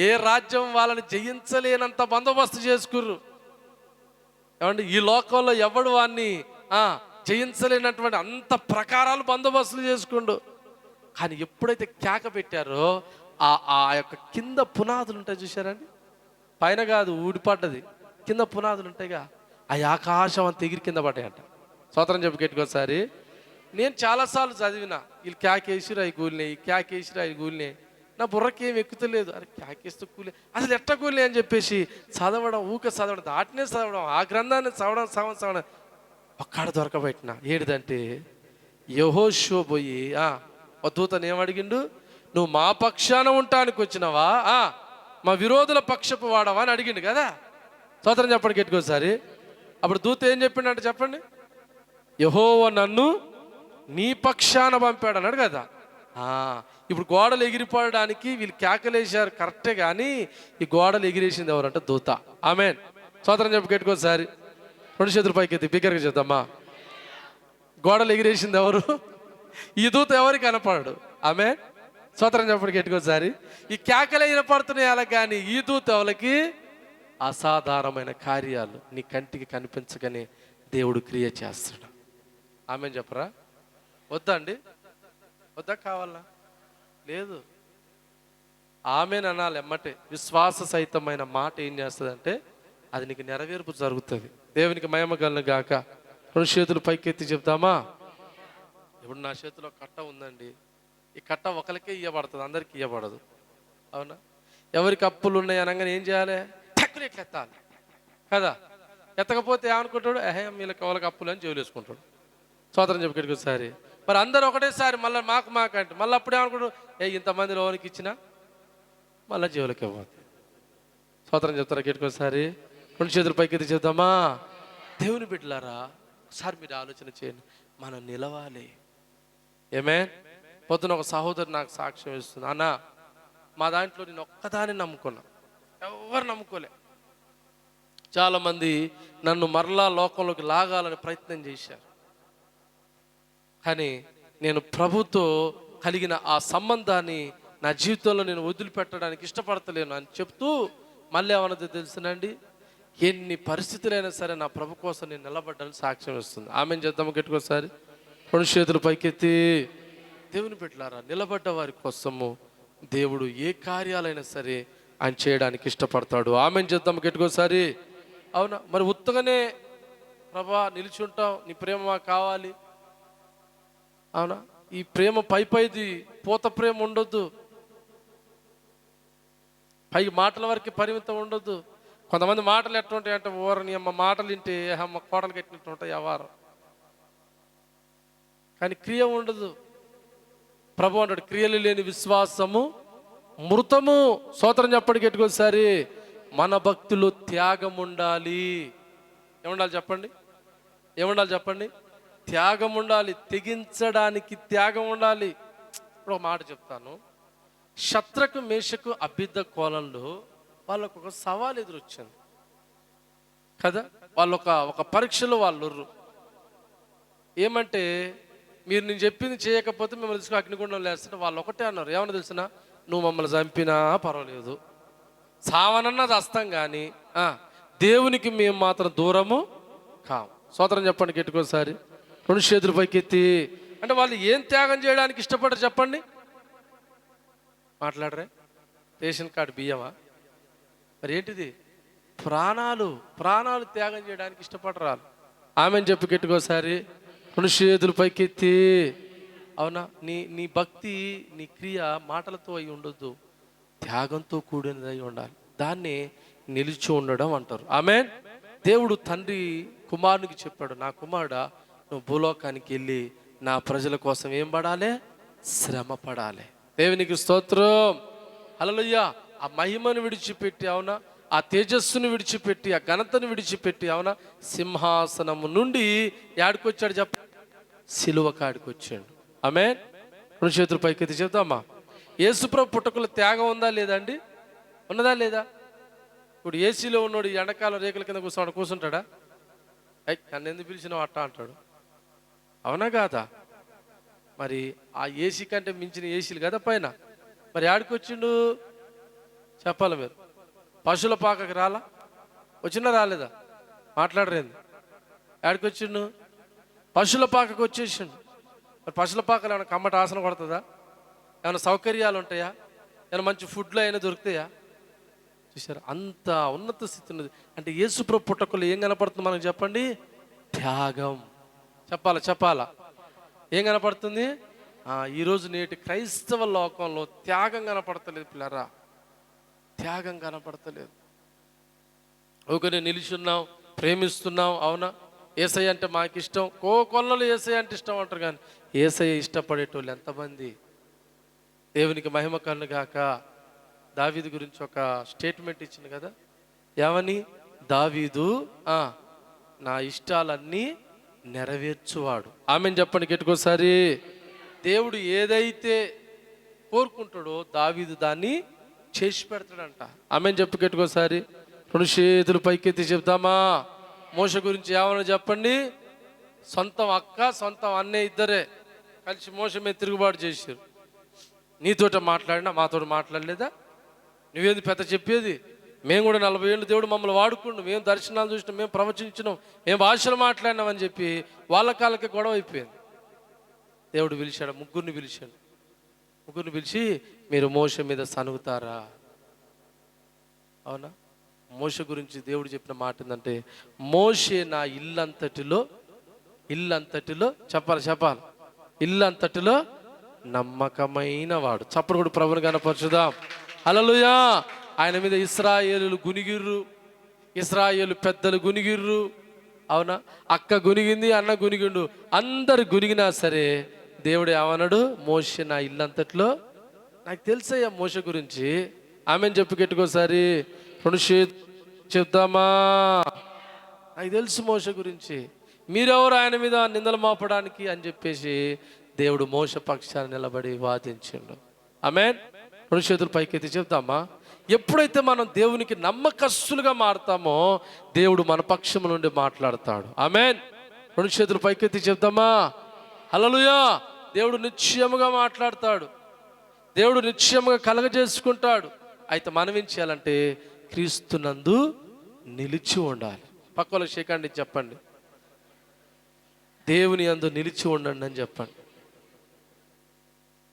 ఏ రాజ్యం వాళ్ళని జయించలేనంత బందోబస్తు చేసుకుర్రు. ఏమండి, ఈ లోకంలో ఎవడు వాడిని జయించలేనటువంటి అంత ప్రకారాలు బందోబస్తులు చేసుకుండు. కానీ ఎప్పుడైతే కేక పెట్టారో ఆ యొక్క కింద పునాదులు ఉంటాయి చూసారండి, పైన కాదు ఊడిపడ్డది, కింద పునాదులు ఉంటాయిగా, ఆ ఆకాశం అంత ఎగిరి కింద పడ్డాయంట. స్తోత్రం చెప్పుకోసారి. నేను చాలాసార్లు చదివిన, వీళ్ళు కేకేసిరు అవి కూలినాయి, కేకేసిరు అవి కూలినాయి. నా బుర్రకి ఏం ఎక్కుతలేదు. అరే కేకేస్తూ కూలి అసలు ఎట్ట కూలి అని చెప్పేసి చదవడం, దాటినే చదవడం, ఆ గ్రంథాన్ని చదవడం ఒక్కడ దొరకబెట్టిన. ఏడిదంటే యెహోషువ పోయి దూతను ఏమడిగిండు? నువ్వు మా పక్షాన ఉండటానికి వచ్చినవా మా విరోధుల పక్షపు వాడవా అని అడిగిండు కదా. స్తోత్రం చెప్పండి గట్టికోసారి. అప్పుడు దూత ఏం చెప్పిండంటే చెప్పండి, యెహోవా నన్ను నీ పక్షాన పంపాడు అన్నాడు కదా. ఇప్పుడు గోడలు ఎగిరిపోవడానికి వీళ్ళు కేకలేశారు కరెక్టే, కానీ ఈ గోడలు ఎగిరేసింది ఎవరంటే దూత. ఆమేన్. స్తోత్రం చెప్పి గట్టికోసారి. 2 చేతుల పైకి ఎత్తి బిగ్గరగా చేద్దామా. గోడలు ఎగిరేసింది ఎవరు? ఈ దూత ఎవరికి కనపడడు. ఆమేన్. స్తోత్రం చెప్పండి గట్టికోసారి. ఈ కేకలే వినపడుతున్నాయి అలా, కానీ ఈ దూత ఎవరికి? అసాధారణమైన కార్యాలు నీ కంటికి కనిపించగానే దేవుడు క్రియ చేస్తాడు. ఆమేన్ చెప్పరా? వద్దా అండి? వద్దా? కావాలా? లేదు. ఆమేన్ అనాలి ఎమ్మటే. విశ్వాస సహితమైన మాట ఏం చేస్తుంది? అది నీకు నెరవేర్పు జరుగుతుంది. దేవునికి మహిమ కలుగును గాక. 2 చేతులు పైకెత్తి చెప్తామా. ఇప్పుడు నా చేతిలో కట్ట ఉందండి. ఈ కట్ట ఒకరికే ఇవ్వబడుతుంది, అందరికి ఇవ్వబడదు. అవునా? ఎవరికి అప్పులు ఉన్నాయి అనగానే ఏం చేయాలి? టక్ టక్కుని ఇట్లా ఎత్తాలి కదా. ఎత్తకపోతే ఏమనుకుంటాడు, వీళ్ళకి వాళ్ళకి అప్పులు అని జైలు వేసుకుంటాడు. స్తోత్రం చెప్పి ఒకసారి. మరి అందరూ ఒకటేసారి మళ్ళీ మాకు అంటే మళ్ళీ అప్పుడే అనుకుంటాడు, ఇంతమంది లోనికి ఇచ్చినా మళ్ళీ జైలుకి ఇవ్వదు. స్తోత్రం చెప్తారా ఒకసారి. 2 చేతులు పైకి చెప్తామా. దేవుని బిడ్డలారా, ఒకసారి మీరు ఆలోచన చేయండి. మనం నిలవాలి. ఏమే పొద్దున ఒక సహోదరు నాకు సాక్ష్యం ఇస్తుంది, అన్న మా దాంట్లో నేను ఒక్కదాన్ని నమ్ముకున్నా, ఎవరు నమ్ముకోలే. చాలామంది నన్ను మరలా లోకంలోకి లాగాలని ప్రయత్నం చేశారు, కానీ నేను ప్రభుతో కలిగిన ఆ సంబంధాన్ని నా జీవితంలో నేను వదిలిపెట్టడానికి ఇష్టపడతలేను అని చెప్తూ మళ్ళీ ఏమన్నది తెలుసునండి, ఎన్ని పరిస్థితులైనా సరే నా ప్రభు కోసం నేను నిలబడ్డాను సాక్ష్యం ఇస్తుంది. ఆమెను చేద్దాము గట్టుకోసారి. 2 చేతులు పైకెత్తి. దేవుని బిడ్డలారా, నిలబడ్డ వారి కోసము దేవుడు ఏ కార్యాలైనా సరే ఆయన చేయడానికి ఇష్టపడతాడు. ఆమెను చేద్దాము గట్టుకోసారి. అవునా, మరి ఉత్తగానే ప్రభా నిలిచి ఉంటాం, నీ ప్రేమ మాకు కావాలి. అవునా, ఈ ప్రేమ పైది పూత ప్రేమ ఉండొద్దు, పై మాటల వరకు పరిమితం ఉండొద్దు. కొంతమంది మాటలు ఎట్లా ఉంటాయి అంటే, ఓరని అమ్మ మాటలు వింటే అమ్మ కోటలు కట్టినట్టు ఉంటాయి వ్యవహారం, కానీ క్రియ ఉండదు. ప్రభు అంటాడు, క్రియలు లేని విశ్వాసము మృతము. స్తోత్రం చెప్పండి గట్టికోసారి. మన భక్తిలో త్యాగం ఉండాలి. ఏముండాలి చెప్పండి, ఏముండాలి చెప్పండి? త్యాగం ఉండాలి. తెగించడానికి త్యాగం ఉండాలి. ఇప్పుడు ఒక మాట చెప్తాను. శత్రకు మేషకు అభిద్ద కోలంలో వాళ్ళకు ఒక సవాల్ ఎదురొచ్చింది కదా. వాళ్ళు ఒక పరీక్షలో వాళ్ళు ఏమంటే, మీరు నేను చెప్పింది చేయకపోతే మిమ్మల్ని తీసుకుని అగ్నిగుండం లేస్తుంటే వాళ్ళు ఒకటే అన్నారు. ఏమన్నా తెలిసిన, నువ్వు మమ్మల్ని చంపినా పర్వాలేదు, సావనన్నా చస్తాం, కానీ దేవునికి మేము మాత్రం దూరము కాము. స్తోత్రం చెప్పండి గట్టికోసారి. 2 చేతులు పైకెత్తి. అంటే వాళ్ళు ఏం త్యాగం చేయడానికి ఇష్టపడరు చెప్పండి? మాట్లాడరే? రేషన్ కార్డు బియ్యమా? మరి ఏంటిది? ప్రాణాలు త్యాగం చేయడానికి ఇష్టపడరాలు. ఆమెను చెప్పి గట్టికోసారి. 2 చేతులు పైకెత్తి. అవునా, నీ భక్తి, నీ క్రియ మాటలతో అయి ఉండొద్దు, త్యాగంతో కూడినదై ఉండాలి. దాన్ని నిలిచి ఉండడం అంటారు. ఆమేన్. దేవుడు తండ్రి కుమారునికి చెప్పాడు, నా కుమారుడా, నువ్వు భూలోకానికి వెళ్ళి నా ప్రజల కోసం ఏం పడాలి? శ్రమ పడాలి. దేవునికి స్తోత్రం. హల్లెలూయా. ఆ మహిమను విడిచిపెట్టి, అవునా, ఆ తేజస్సును విడిచిపెట్టి, ఆ ఘనతను విడిచిపెట్టి, అవునా, సింహాసనము నుండి యాడికొచ్చాడు చెప్ప? సిలువ కాడికి వచ్చాడు. ఆమేన్. 2 చేతులు పైకెత్తి చెప్తామా. యేసుప్రభు పుట్టకుల త్యాగం ఉందా లేదా అండి? ఉన్నదా లేదా? ఇప్పుడు ఏసీలో ఉన్నాడు, ఎండకాలం రేకుల కింద కూర్చుంటాడా? నన్ను ఎందుకు పిలిచినావు అట్టా అంటాడు. అవునా కాదా? మరి ఆ ఏసీ కంటే మించిన ఏసీలు కదా పైన. మరి ఆడికి వచ్చిండు చెప్పాలి మీరు. పశువుల పాకకి రాలా? వచ్చినా రాలేదా? మాట్లాడరేంది? ఆడికి వచ్చిండు పశువుల పాకకు వచ్చేసిండు. మరి పశువుల పాకలు ఏమైనా కమ్మటి ఆసన కొడుతుందా? ఏమైనా సౌకర్యాలు ఉంటాయా? ఏమైనా మంచి ఫుడ్లు అయినా దొరుకుతాయా? చూసారు, అంత ఉన్నత స్థితి ఉన్నది. అంటే యేసుప్రభు పుట్టకులు ఏం కనపడుతుంది మనకు చెప్పండి? త్యాగం. చెప్పాలా ఏం కనపడుతుంది? ఈరోజు నేటి క్రైస్తవ లోకంలో త్యాగం కనపడతలేదు పిల్లరా, త్యాగం కనపడతలేదు. ఒకరిని నిలిచున్నాం, ప్రేమిస్తున్నాం, అవునా, యేసయ్య అంటే మాకు ఇష్టం, కొల్లలు యేసయ్య అంటే ఇష్టం అంటారు, కానీ యేసయ్య ఇష్టపడేటోళ్ళు ఎంతమంది? దేవునికి మహిమ కలుగాక. దావీదు గురించి ఒక స్టేట్మెంట్ ఇచ్చింది కదా, ఏమని? దావీదు నా ఇష్టాలన్నీ నెరవేర్చువాడు. ఆమెను చెప్పండి గట్టికోసారి. దేవుడు ఏదైతే కోరుకుంటాడో దావీదు దాన్ని చేసి పెడతాడంట. ఆమెను చెప్పి గట్టికోసారి. 2 చేతులు పైకెత్తి చెప్తామా. మోష గురించి ఏమన్నా చెప్పండి. సొంతం అక్క సొంతం అన్నయ్య ఇద్దరే కలిసి మోష మీద తిరుగుబాటు చేశారు. నీతోట మాట్లాడినా మాతో మాట్లాడలేదా? నువ్వేంది పెద్ద చెప్పేది? మేము కూడా 40 ఏళ్ళు దేవుడు మమ్మల్ని వాడుకుండు, మేము దర్శనాలు చూసినాం, మేము ప్రవచించినాం, మేము భాషలు మాట్లాడినామని చెప్పి వాళ్ళ కాళ్ళకి గొడవ అయిపోయింది. దేవుడు పిలిచాడు, ముగ్గురిని పిలిచి మీరు మోష మీద సనుగుతారా? అవునా, మోష గురించి దేవుడు చెప్పిన మాట ఏంటంటే, మోషే నా ఇల్లంతటిలో చెప్పాలి ఇల్లంతటిలో నమ్మకమైన వాడు. చప్పుడు కూడా ప్రభుని కనపరచుదాం. హల్లెలూయా. ఆయన మీద ఇశ్రాయేలులు గునిగిర్రు, ఇశ్రాయేలు పెద్దలు గునిగిర్రు, అవునా, అక్క గునిగింది, అన్న గునిగిండు, అందరు గునిగినా సరే దేవుడు ఏమన్నాడు, మోషే నా ఇల్లంతట్లో నాకు తెలుసయ్యా మోషే గురించి. ఆమెను చెప్పు గట్టికోసారి, చెప్తామా, నాకు తెలుసు మోషే గురించి, మీరెవరు ఆయన మీద నిందలు మోపడానికి అని చెప్పేసి దేవుడు మోషే పక్షాన్ని నిలబడి వాదించిండు. ఆమేన్. 2 చేతులు పైకెత్తి చెప్తామా. ఎప్పుడైతే మనం దేవునికి నమ్మకస్తులుగా మారుతామో దేవుడు మన పక్షం నుండి మాట్లాడతాడు. ఆమేన్. 2 చేతులు పైకెత్తి చెప్తామా. హల్లెలూయా. దేవుడు నిశ్చయముగా మాట్లాడతాడు, దేవుడు నిశ్చయముగా కలగజేసుకుంటాడు. అయితే మనం ఏం చేయాలంటే క్రీస్తునందు నిలిచి ఉండాలి. పక్క వాళ్ళకి షేకండి చెప్పండి, దేవుని యందు నిలిచి ఉండండి అని చెప్పండి.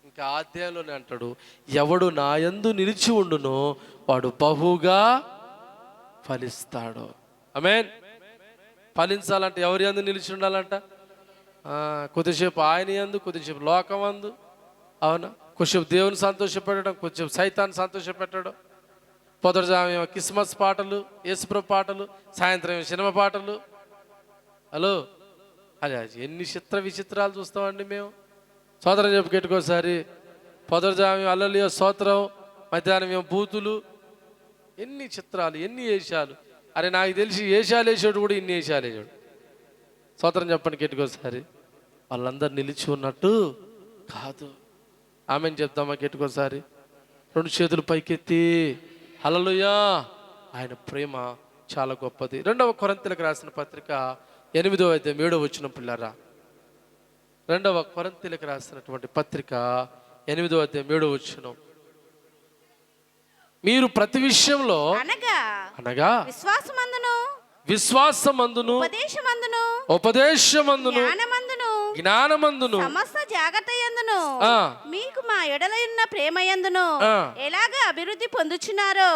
ఇంకా అధ్యాయంలోనే అంటాడు, ఎవడు నా యందు నిలిచి ఉండునో వాడు బహుగా ఫలిస్తాడు. ఆమేన్. ఫలించాలంటే ఎవరి యందు నిలిచి ఉండాలంట, కొద్దిసేపు ఆయన యందు, కొద్దిసేపు లోకం అందు, అవునా, కొద్దిసేపు దేవుని సంతోషపెట్టడం, కొద్దిసేపు సైతాన్ని సంతోషపెట్టడం. పొదటిజామేమో క్రిస్మస్ పాటలు, యేసుప్రభు పాటలు, సాయంత్రం సినిమా పాటలు. హలో, అదే ఎన్ని విచిత్రాలు చూస్తామండి మేము. సోదరం చెప్పు గెట్టుకోసారి. పొదటిజామేమో హల్లెలూయా స్తోత్రం, మధ్యాహ్నం ఏమో బూతులు, ఎన్ని చిత్రాలు, ఎన్ని వేషాలు. అరే నాకు తెలిసి వేషాలు వేసాడు కూడా ఇన్ని వేషాలు వేసాడు. స్తోత్రం చెప్పండి గెట్టుకోసారి. వాళ్ళందరూ నిలిచి ఉన్నట్టు కాదు. ఆమెను చెప్తామా గెట్టుకోసారి. 2 చేతులు పైకెత్తి హల్లెలూయా. ఆయన ప్రేమ చాలా గొప్పది. 2వ కొరింథీయులకు రాసిన పత్రిక 8వ అధ్యాయం 7వ వచనం పిల్లరా. 2వ కొరింథీయులకు రాసినటువంటి పత్రిక 8వ అధ్యాయం 7వ వచనం. మీరు ప్రతి విషయంలో అనగా విశ్వాసమందును ఉపదేశమందును జ్ఞానమందును సమస్త జాగ్రత్త యందును మీకు మా ఎడల ఉన్న ప్రేమ యందును ఎలాగ అభివృద్ధి పొందుచున్నారో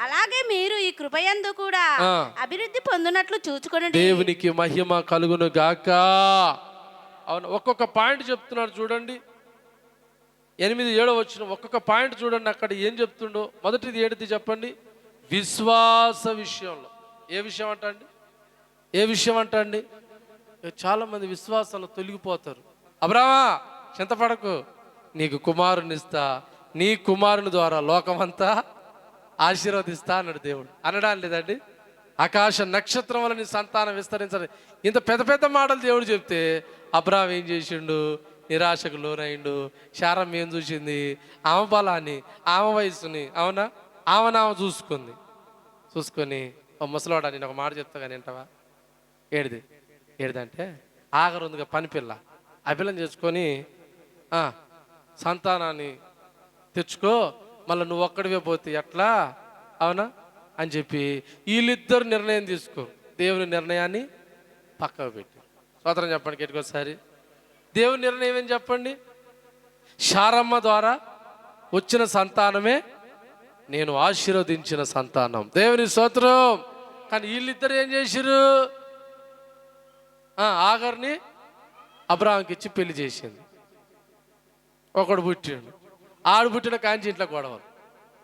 అలాగే మీరు ఈ కృపయందు కూడా అభివృద్ధి పొందునట్లు చూచుకొనండి. దేవునికి మహిమ కలుగును గాక. అవును, ఒక్కొక్క పాయింట్ చెప్తున్నాడు చూడండి. 8-7 వచ్చిన ఒక్కొక్క పాయింట్ చూడండి, అక్కడ ఏం చెప్తుండో. మొదటిది ఏడిది చెప్పండి. విశ్వాస విషయంలో. ఏ విషయం అంటండి, ఏ విషయం అంటండి. చాలా మంది విశ్వాసాలు తొలగిపోతారు. అబ్రామా చింతపడకు, నీకు కుమారుని ఇస్తా, నీ కుమారుని ద్వారా లోకమంతా ఆశీర్వదిస్తా అన్నాడు దేవుడు. అనడానికి లేదండి. ఆకాశ నక్షత్రం వల్ల నీ సంతానం విస్తరించాలి. ఇంత పెద్ద పెద్ద మాటలు దేవుడు చెప్తే అబ్రాహాం ఏం చేసిండు, నిరాశకు లోనైండు. శారమ్మ ఏం చూసింది, ఆమె బలాన్ని, ఆమె వయసుని, అవునా, ఆమె చూసుకొని ముసలాడా నేను ఒక మాట చెప్తా కానీ వింటావా. ఏడిదంటే ఆఖరు ఉందిగా పనిపిల్ల, ఆ పిల్లని చేసుకొని సంతానాన్ని తెచ్చుకో, మళ్ళీ నువ్వు ఒక్కడివే పోతే ఎట్లా, అవునా అని చెప్పి వీళ్ళిద్దరు నిర్ణయం తీసుకో. దేవుని నిర్ణయాన్ని పక్కకు పెట్టి. స్తోత్రం చెప్పండి గట్టికోసారి. దేవుని నిర్ణయం ఏం చెప్పండి. శారమ్మ ద్వారా వచ్చిన సంతానమే నేను ఆశీర్వదించిన సంతానం. దేవుని స్తోత్రం. కానీ వీళ్ళిద్దరు ఏం చేసిరు, ఆగర్ని అబ్రాహాంకి ఇచ్చి పెళ్లి చేసింది. ఒకడు పుట్టిండు, ఆడు పుట్టిన కాంచి ఇంట్లో గొడవలు.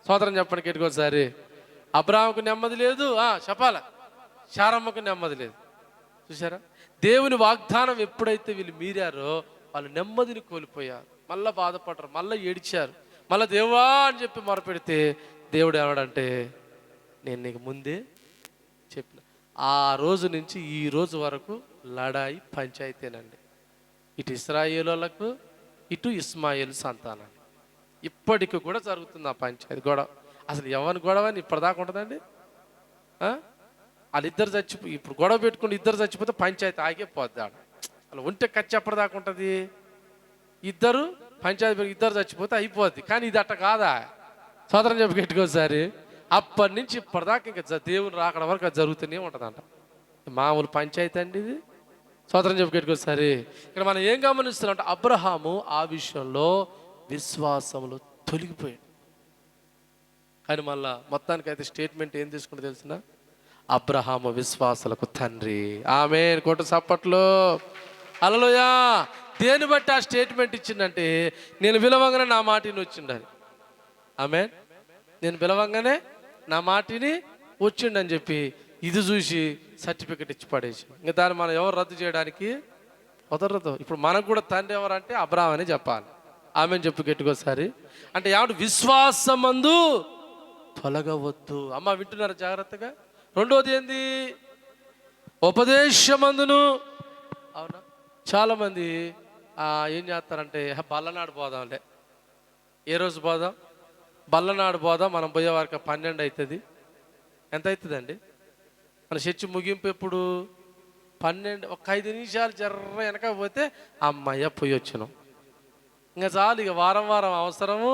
స్తోత్రం చెప్పండి గట్టికోసారి. అబ్రాహాంకు నెమ్మది లేదు, చెప్పాల, శారమ్మకు నెమ్మది లేదు. చూసారా, దేవుని వాగ్దానం ఎప్పుడైతే వీళ్ళు మీరారో వాళ్ళు నెమ్మదిని కోల్పోయారు. మళ్ళీ బాధపడరు, మళ్ళీ ఏడిచారు. మళ్ళీ దేవా అని చెప్పి మొరపెడితే దేవుడు ఏమడంటే, నేను నీకు ముందే చెప్పిన. ఆ రోజు నుంచి ఈ రోజు వరకు లడాయి పంచాయితీనండి. ఇటు ఇశ్రాయేలులకు, ఇటు ఇస్మాయిల్ సంతానాన్ని. ఇప్పటికి కూడా జరుగుతుంది ఆ పంచాయతీ గొడవ. అసలు ఎవరి గొడవ అని ఇప్పటిదాకా ఉంటుందండి. వాళ్ళిద్దరు ఇప్పుడు గొడవ పెట్టుకుని ఇద్దరు చచ్చిపోతే పంచాయతీ ఆగిపోద్ది. అలా ఉంటే ఖర్చు ఎప్పటిదాకా ఉంటుంది. ఇద్దరు పంచాయతీ ఇద్దరు చచ్చిపోతే అయిపోద్ది. కానీ ఇది అట్ట కాదా. సోదరం చెప్పి గట్టికోసారి. అప్పటి నుంచి ఇప్పటిదాకా ఇంకా దేవుని రాకడం వరకు అది జరుగుతూనే ఉంటుందంట. మామూలు పంచాయతీ అండి ఇది. సోదరం చెప్పి గట్టికోసారి. ఇక్కడ మనం ఏం గమనిస్తున్నాం అంటే అబ్రహాము ఆ విషయంలో విశ్వాసంలో తొలగిపోయాడు. కానీ మళ్ళా మొత్తానికైతే స్టేట్మెంట్ ఏం తీసుకుంటే తెలిసిన, అబ్రహాము విశ్వాసాలకు తండ్రి. ఆమేన్. కొట్టు చప్పట్లో. హల్లెలూయా. దేని బట్టి ఆ స్టేట్మెంట్ ఇచ్చిందంటే, నేను పిలవంగానే నా మాటిని వచ్చిండని. ఆమేన్. నేను పిలవంగానే నా మాటిని వచ్చిండని చెప్పి ఇది చూసి సర్టిఫికెట్ ఇచ్చి పడేసి ఇంకా దాన్ని మనం ఎవరు రద్దు చేయడానికి కుదరదు. ఇప్పుడు మనకు కూడా తండ్రి ఎవరంటే అబ్రాహాం అని చెప్పాలి. ఆమెను చెప్పు గట్టికోసారి. అంటే ఏమంటే విశ్వాసమందు తొలగవద్దు. అమ్మ వింటున్నారు జాగ్రత్తగా. రెండోది ఏంది? ఉపదేశమందును. అవునా, చాలామంది ఏం చేస్తారంటే బల్లనాడు పోదాంలే, ఏ రోజు పోదాం, బల్లనాడు పోదాం, మనం పోయే వరకు 12 అవుతుంది. ఎంత అవుతుందండి మన చర్చి ముగింపు? ఎప్పుడు 12. ఒక 5 నిమిషాలు జర్ర వెనక పోతే అమ్మయ్య పోయి వచ్చినాం, ఇంకా చాలు. ఇక వారం వారం అవసరము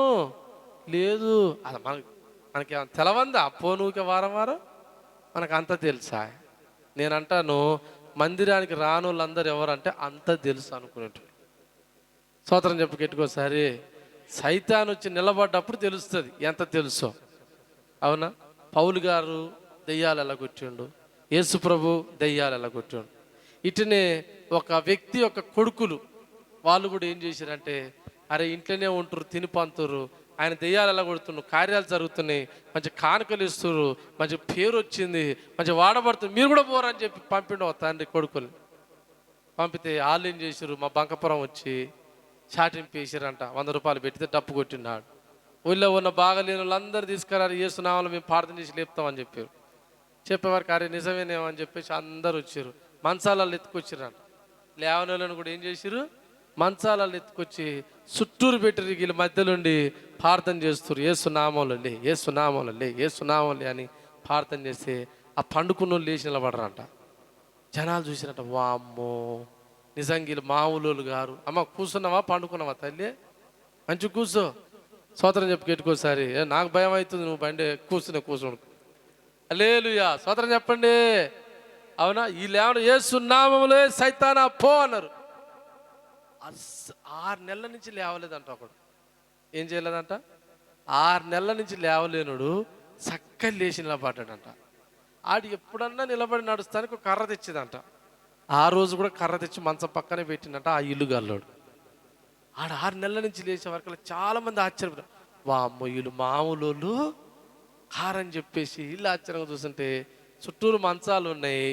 లేదు. అది మనకి తెలవందా? పోనుకే వారం వారం మనకు అంత తెలుసా? నేనంటాను మందిరానికి రాను వాళ్ళందరూ ఎవరంటే అంత తెలుసు అనుకునేట్టు. స్తోత్రం చెప్పు గట్టికోసారి. సైతాన్ వచ్చి నిలబడ్డప్పుడు తెలుస్తుంది ఎంత తెలుసో. అవునా, పౌలు గారు దెయ్యాలు ఎలా కొట్టిండు, యేసు ప్రభు దెయ్యాలు ఎలా కొట్టిండు. ఇటునే ఒక వ్యక్తి యొక్క కొడుకులు వాళ్ళు కూడా ఏం చేశారంటే, అరే ఇంట్లోనే ఉంటారు, తిని పంతురు, ఆయన దెయ్యాలు ఎలా కొడుతున్నారు, కార్యాలు జరుగుతున్నాయి, మంచి కానుకలు ఇస్తున్నారు, మంచి పేరు వచ్చింది, మంచి వాడబడుతుంది, మీరు కూడా పోరని చెప్పి పంపిండు తండ్రి కొడుకుని. పంపితే వాళ్ళు ఏం చేశారు, మా బంకపురం వచ్చి చాటింపు వేసారంట. 100 రూపాయలు పెట్టితే డప్పు కొట్టినాడు. ఊళ్ళో ఉన్న బాగలేని వాళ్ళందరూ తీసుకురారు, యేసునామములో మేము ప్రార్థన చేసి లేపుతామని చెప్పారు. చెప్పేవారికి అరే నిజమేనేమో అని చెప్పేసి అందరు వచ్చారు. మంచాలలో ఎత్తుకొచ్చారంట. లేవనోళ్ళని కూడా ఏం చేశారు, మంచాలలో ఎత్తుకొచ్చి చుట్టూరు పెట్టి వీళ్ళ మధ్యలోండి ప్రార్థన చేస్తారు. యేసునామములో లే, యేసునామములో లే, యేసునామములో లే అని ప్రార్థన చేస్తే ఆ పండుకున్న వాళ్ళు లేచి నిలబడరంట. జనాలు చూసినట్ట, వామ్మో నిజంగా వీళ్ళు మామూలు గారు. అమ్మ కూర్చున్నావా పండుకున్నావా తల్లి? మంచి కూర్చో. స్తోత్రం చెప్పి గెట్టుకోసారి. నాకు భయం అవుతుంది, నువ్వు బండి కూర్చోను. హల్లెలూయా, స్తోత్రం చెప్పండి. అవునా, వీళ్ళేమన్నా యేసునామములో సైతానా పో అన్నారు. 6 నెలల నుంచి లేవలేదంట ఒకడు. ఏం చేయలేదంట? 6 నెలల నుంచి లేవలేనుడు చక్కగా లేచి నిలబడ్డాడంట. ఆడు ఎప్పుడన్నా నిలబడి నడుస్తానికి ఒక కర్ర తెచ్చేదంట. ఆ రోజు కూడా కర్ర తెచ్చి మంచం పక్కనే పెట్టిందంట ఆ ఇల్లు గల్లోడు. ఆడ 6 నెలల నుంచి లేచే వరకు చాలా మంది ఆశ్చర్యపడ్డారు. వామ్మో వీళ్ళు మామూలు వాళ్ళు కారని చెప్పేసి ఇల్లు ఆశ్చర్యంగా చూస్తుంటే చుట్టూరు మంచాలు ఉన్నాయి,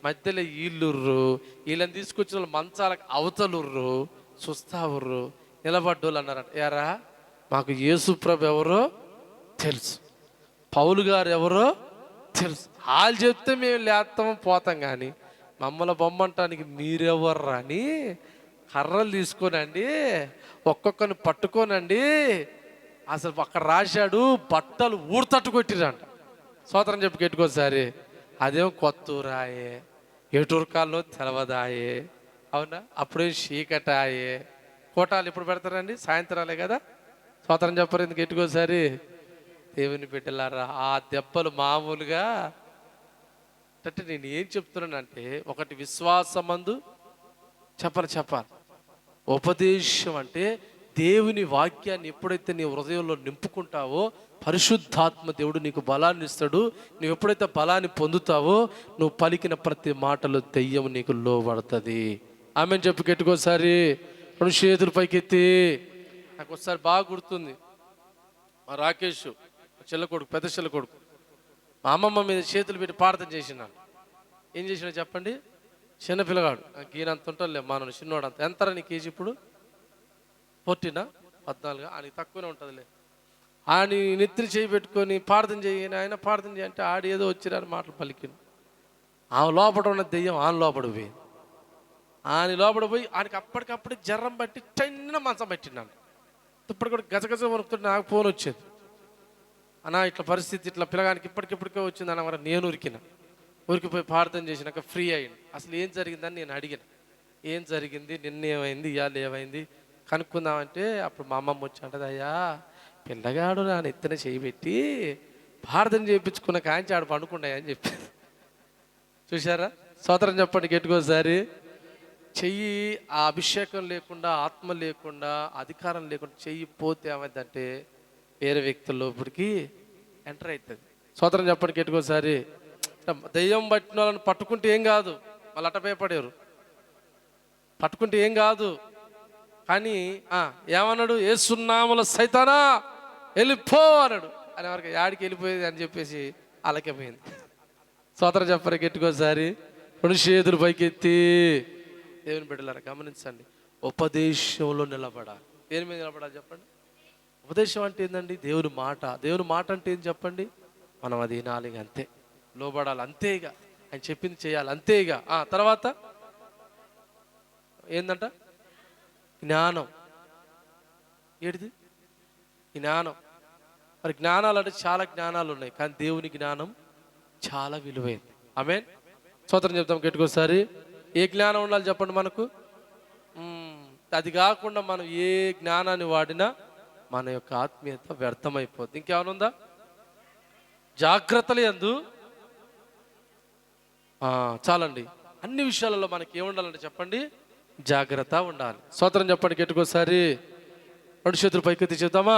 మధ్యలో వీళ్ళుర్రు, వీళ్ళని తీసుకొచ్చిన వాళ్ళు మంచాలకు అవతలుర్రు, చూస్తావుర్రు, నిలబడ్డోళ్ళు అన్నారంట. యారా మాకు యేసు ప్రభు ఎవరో తెలుసు, పౌలు గారు ఎవరో తెలుసు, వాళ్ళు చెప్తే మేము లేస్తాము పోతాం, కానీ మమ్మల్ని బొమ్మంటానికి మీరెవర్రా అని కర్రలు తీసుకోనండి, ఒక్కొక్కరిని పట్టుకోనండి. అసలు అక్కడ రాశాడు బట్టలు ఊర్తట్టు కొట్టిరంట. స్తోత్రం చెప్పి గెట్టుకోసారి. అదేం కొత్తూరాయే, ఎటుర్కాల్లో తెలవదాయే. అవునా, అప్పుడే చీకటాయే. కోటాలు ఎప్పుడు పెడతారండి? సాయంత్రాలే కదా. స్తోత్రం చెప్పరు ఎందుకు గెట్టుకోసారి. దేవుని బిడ్డలారా, ఆ దెబ్బలు మామూలుగా అంటే నేను ఏం చెప్తున్నానంటే, ఒకటి విశ్వాసమందు చెప్పాలి. ఉపదేశం అంటే దేవుని వాక్యాన్ని ఎప్పుడైతే నీ హృదయంలో నింపుకుంటావో పరిశుద్ధాత్మ దేవుడు నీకు బలాన్ని ఇస్తాడు. నువ్వు ఎప్పుడైతే బలాన్ని పొందుతావో నువ్వు పలికిన ప్రతి మాటలో దెయ్యం నీకు లోబడుతుంది. ఆమెను చెప్పి గెట్టుకోసారి. 2 చేతులు పైకెత్తి. నాకు ఒకసారి బాగా గుర్తుంది, మా రాకేష్ చెల్ల కొడుకు, పెద్ద చెల్ల కొడుకు, మా అమ్మమ్మ మీద చేతులు పెట్టి ప్రార్థన చేసినాను. ఏం చేసినా చెప్పండి? చిన్నపిల్లగాడు, ఈయనంత ఉంటాడులే, మన చిన్నవాడు అంత. ఎంతరా నీ కేజీ ఇప్పుడు? 14 14 ఆయనకి తక్కువనే ఉంటుందిలే. ఆయన నెత్తిని చేయి పెట్టుకొని ప్రార్థన చేయని, ఆయన ప్రార్థన చేయంటే ఆడు ఏదో వచ్చిరని మాటలు పలికిండు. ఆమె లోపల ఉన్న దెయ్యం ఆయన లోపల పోయి, ఆయన లోపల పోయి ఆయనకి అప్పటికప్పుడు జ్వరం పట్టి చిన్న మంచం పెట్టినాను. ఇప్పుడు కూడా గజగజ వరుకుతుంటే నాకు ఫోన్ వచ్చేది, అన్నా ఇట్లా పరిస్థితి, ఇట్లా పిల్లగానికి ఇప్పటికిప్పటికే వచ్చింది అన్న. నేను ఉరికిపోయి ప్రార్థన చేసినాక ఫ్రీ అయ్యింది. అసలు ఏం జరిగిందని నేను అడిగాను. ఏం జరిగింది, నిన్న ఏమైంది, ఇవాళ ఏమైంది కనుక్కుందామంటే అప్పుడు మా అమ్మమ్మ వచ్చి అంటది, అయ్యా పిల్లగాడు నా నెత్తిన చేయబెట్టి ప్రార్థన చేయించుకున్న కాంచి ఆడు పండుకున్నాయి అని చెప్పారు. చూసారా? స్తోత్రం చెప్పండి గట్టికోసారి. చెయ్యి ఆ అభిషేకం లేకుండా, ఆత్మ లేకుండా, అధికారం లేకుండా చెయ్యి పోతే ఏమైందంటే వేరే వ్యక్తుల్లో ఇప్పటికి ఎంటర్ అవుతుంది. స్తోత్రం చెప్పండి గట్టికోసారి. దెయ్యం పట్టిన వాళ్ళని పట్టుకుంటే ఏం కాదు, వాళ్ళు అట్ట భయపడారు, పట్టుకుంటే ఏం కాదు. కానీ ఏమన్నాడు? యేసునామములో సైతానా వెళ్ళిపో అన్నాడు. అని ఎవరికి యాడికి వెళ్ళిపోయేది అని చెప్పేసి అలాగే పోయింది. స్తోత్రం చెప్పరు గట్టికోసారి. రెండు చేతులు పైకెత్తి. దేవుని బిడ్డలారా గమనించండి, ఉపదేశంలో నిలబడాలి. దేని మీద నిలబడాలి చెప్పండి? ఉపదేశం అంటే ఏందండి? దేవుని మాట. దేవుని మాట అంటే ఏం చెప్పండి? మనం అది వినాలి, అంతే. లోబడాలి, అంతేగా. ఆయన చెప్పింది చేయాలి, అంతేగా. తర్వాత ఏందంట? జ్ఞానం. ఏడిది? జ్ఞానం. మరి జ్ఞానాలు అంటే చాలా జ్ఞానాలు ఉన్నాయి, కానీ దేవుని జ్ఞానం చాలా విలువైంది. ఆమేన్. స్తోత్రం చెప్తాం గట్టికోసారి. ఏ జ్ఞానం ఉండాలి చెప్పండి మనకు? అది కాకుండా మనం ఏ జ్ఞానాన్ని వాడినా మన యొక్క ఆత్మీయత వ్యర్థమైపోద్ది. ఇంకేమైనా ఉందా? జాగ్రత్తలు యందు చాలండి. అన్ని విషయాలలో మనకి ఏముండాలంటే చెప్పండి? జాగ్రత్త ఉండాలి. స్తోత్రం చెప్పండి గట్టికోసారి. రెండు చేతులు పైకెత్తి చెప్తామా?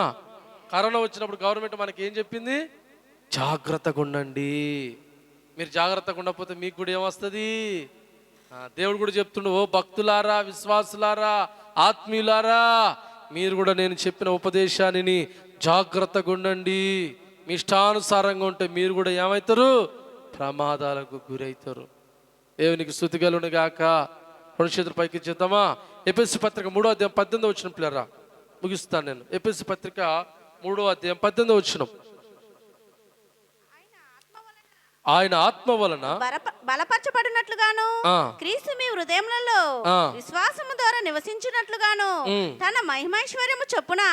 కరోనా వచ్చినప్పుడు గవర్నమెంట్ మనకి ఏం చెప్పింది? జాగ్రత్తగా ఉండండి. మీరు జాగ్రత్తగా ఉండకపోతే మీకు కూడా ఏమొస్తుంది? దేవుడు కూడా చెప్తుండు, ఓ భక్తులారా, విశ్వాసులారా, ఆత్మీయులారా, మీరు కూడా నేను చెప్పిన ఉపదేశాన్ని జాగ్రత్తగా ఉండండి. మీ ఇష్టానుసారంగా ఉంటే మీరు కూడా ఏమవుతారు? ప్రమాదాలకు గురవుతారు. దేవునికి స్తుతి కలుగును గాక. రెండు చేతులు పైకి చేద్దామా? ఎఫెసీ పత్రిక 3వ అధ్యాయం 18వ వచనం పిల్లరా, ముగిస్తాను నేను. ఎఫెసీ పత్రిక 3వ అధ్యాయం 18వ వచనం. ఆయన ఆత్మ వలన బలపరచబడినట్లుగాను క్రీస్తు మీ హృదయములలో విశ్వాసము ద్వారా నివసించినట్లుగాను తన మహిమైశ్వర్యము చొప్పున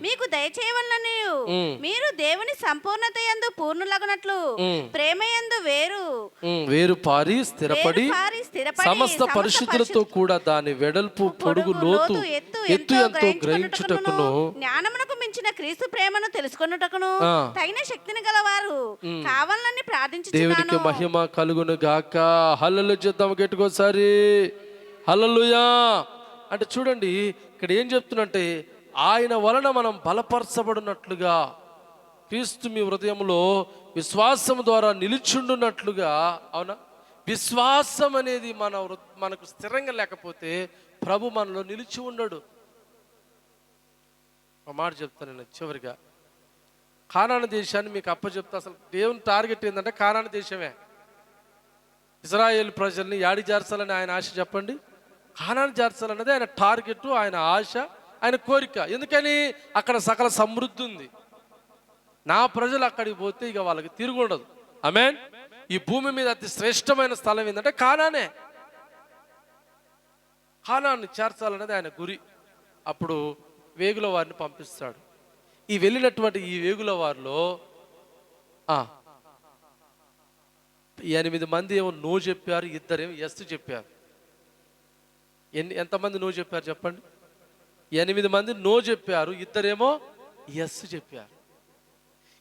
మీకు దయచేయవలనని మీరు దేవుని సంపూర్ణత యందు పూర్ణులగునట్లు ప్రేమ యందు వేరు పారి స్థిరపడి సమస్త పరిశుద్ధులతో కూడా దాని వెడల్పు, పొడుగు, లోతు, ఎత్తు ఎంతో గ్రహించుటకును జ్ఞానమునకు మించిన క్రీస్తు ప్రేమను తెలుసుకొనుటకును తగిన శక్తిని గలవారు కావాలని ప్రార్థించు. దేవునికి మహిమ కలుగును గాక. హల్లెలూయా చెప్తాము గట్టికోసారి. హల్లెలూయా. అంటే చూడండి ఇక్కడ ఏం చెప్తున్నంటే, ఆయన వలన మనం బలపరచబడినట్లుగా, క్రీస్తు మీ హృదయంలో విశ్వాసం ద్వారా నిలిచిండున్నట్లుగా. అవునా? విశ్వాసం అనేది మనకు స్థిరంగా లేకపోతే ప్రభు మనలో నిలిచి ఉండడు. ఒక మాట చెప్తాను నేను చివరిగా. కానాను దేశాన్ని మీకు అప్పచెప్తా. అసలు దేవుని టార్గెట్ ఏంటంటే కానాను దేశమే. ఇజ్రాయేల్ ప్రజల్ని యాడి చేర్చాలని ఆయన ఆశ చెప్పండి? కానాను చేర్చాలన్నది ఆయన టార్గెట్, ఆయన ఆశ, ఆయన కోరిక. ఎందుకని? అక్కడ సకల సమృద్ధి ఉంది. నా ప్రజలు అక్కడికి పోతే ఇక వాళ్ళకి తిరుగు ఉండదు. ఆమేన్. ఈ భూమి మీద అతి శ్రేష్టమైన స్థలం ఏంటంటే కానానే. కానాన్ని చేర్చాలన్నది ఆయన గురి. అప్పుడు వేగుల వారిని పంపిస్తాడు. ఈ వెళ్ళినటువంటి ఈ వేగుల వారిలో 8 మంది ఏమో నో చెప్పారు, 2 ఏమో ఎస్ చెప్పారు. ఎంతమంది నో చెప్పారు చెప్పండి? 8 మంది నో చెప్పారు, 2 ఏమో ఎస్ చెప్పారు.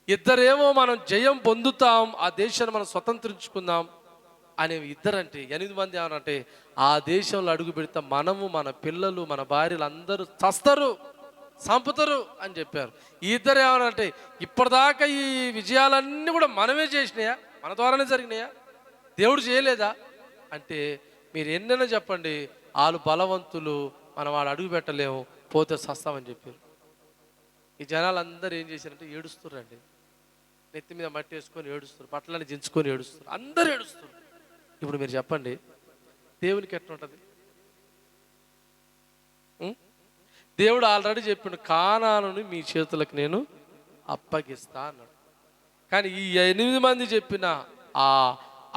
2 ఏమో మనం జయం పొందుతాం, ఆ దేశాన్ని మనం స్వతంత్రించుకుందాం అనే 2 అంటే 8 మంది ఏమనంటే ఆ దేశంలో అడుగు పెడితే మనము, మన పిల్లలు, మన భార్యలు అందరూ చస్తారు, సంపుతారు అని చెప్పారు. 2 ఏమనంటే ఇప్పటిదాకా ఈ విజయాలన్నీ కూడా మనమే చేసినాయా, మన ద్వారానే జరిగినాయా, దేవుడు చేయలేదా అంటే మీరు ఎన్నైనా చెప్పండి, వాళ్ళు బలవంతులు, మనం వాళ్ళు అడుగు పెట్టలేము, పోతే సస్తామని చెప్పారు. ఈ జనాలు అందరూ ఏం చేశారంటే ఏడుస్తుర్రండి. నెత్తి మీద మట్టి వేసుకొని ఏడుస్తారు, బట్టలని దించుకొని ఏడుస్తారు, అందరూ ఏడుస్తారు. ఇప్పుడు మీరు చెప్పండి, దేవునికి ఎట్లుంటుంది? దేవుడు ఆల్రెడీ చెప్పిండు, కానానుని మీ చేతులకు నేను అప్పగిస్తా అన్నాడు. కానీ ఈ 8 మంది చెప్పిన ఆ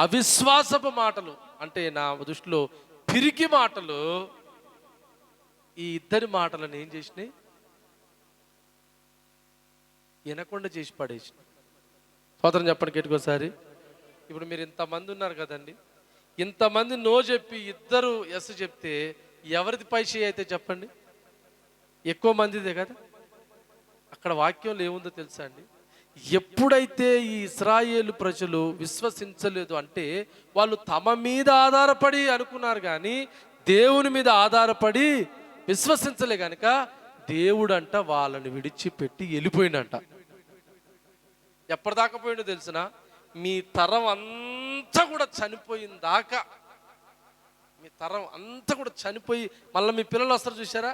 అవిశ్వాసపు మాటలు, అంటే నా దృష్టిలో పిరికి మాటలు, ఈ 2 మాటలను ఏం చేసినాయి? వినకుండా చేసి పడేసినాయి. స్తోత్రం చెప్పండి గట్టికోసారి. ఇప్పుడు మీరు ఇంతమంది ఉన్నారు కదండి, ఇంతమంది నో చెప్పి 2 ఎస్ చెప్తే ఎవరిది పై చేయి అయితే చెప్పండి? ఎక్కువ మందిదే కదా. అక్కడ వాక్యంలో ఏముందో తెలుసా అండి? ఎప్పుడైతే ఈ ఇశ్రాయేలు ప్రజలు విశ్వసించలేదు అంటే వాళ్ళు తమ మీద ఆధారపడి అనుకున్నారు, కానీ దేవుని మీద ఆధారపడి విశ్వసించలే కనుక దేవుడంట వాళ్ళని విడిచిపెట్టి వెళ్ళిపోయిందంట. ఎప్పటిదాకా పోయిండో తెలిసిన? మీ తరం అంతా కూడా చనిపోయిన దాకా, మీ తరం అంతా కూడా చనిపోయి మళ్ళీ మీ పిల్లలు వస్తారు చూసారా?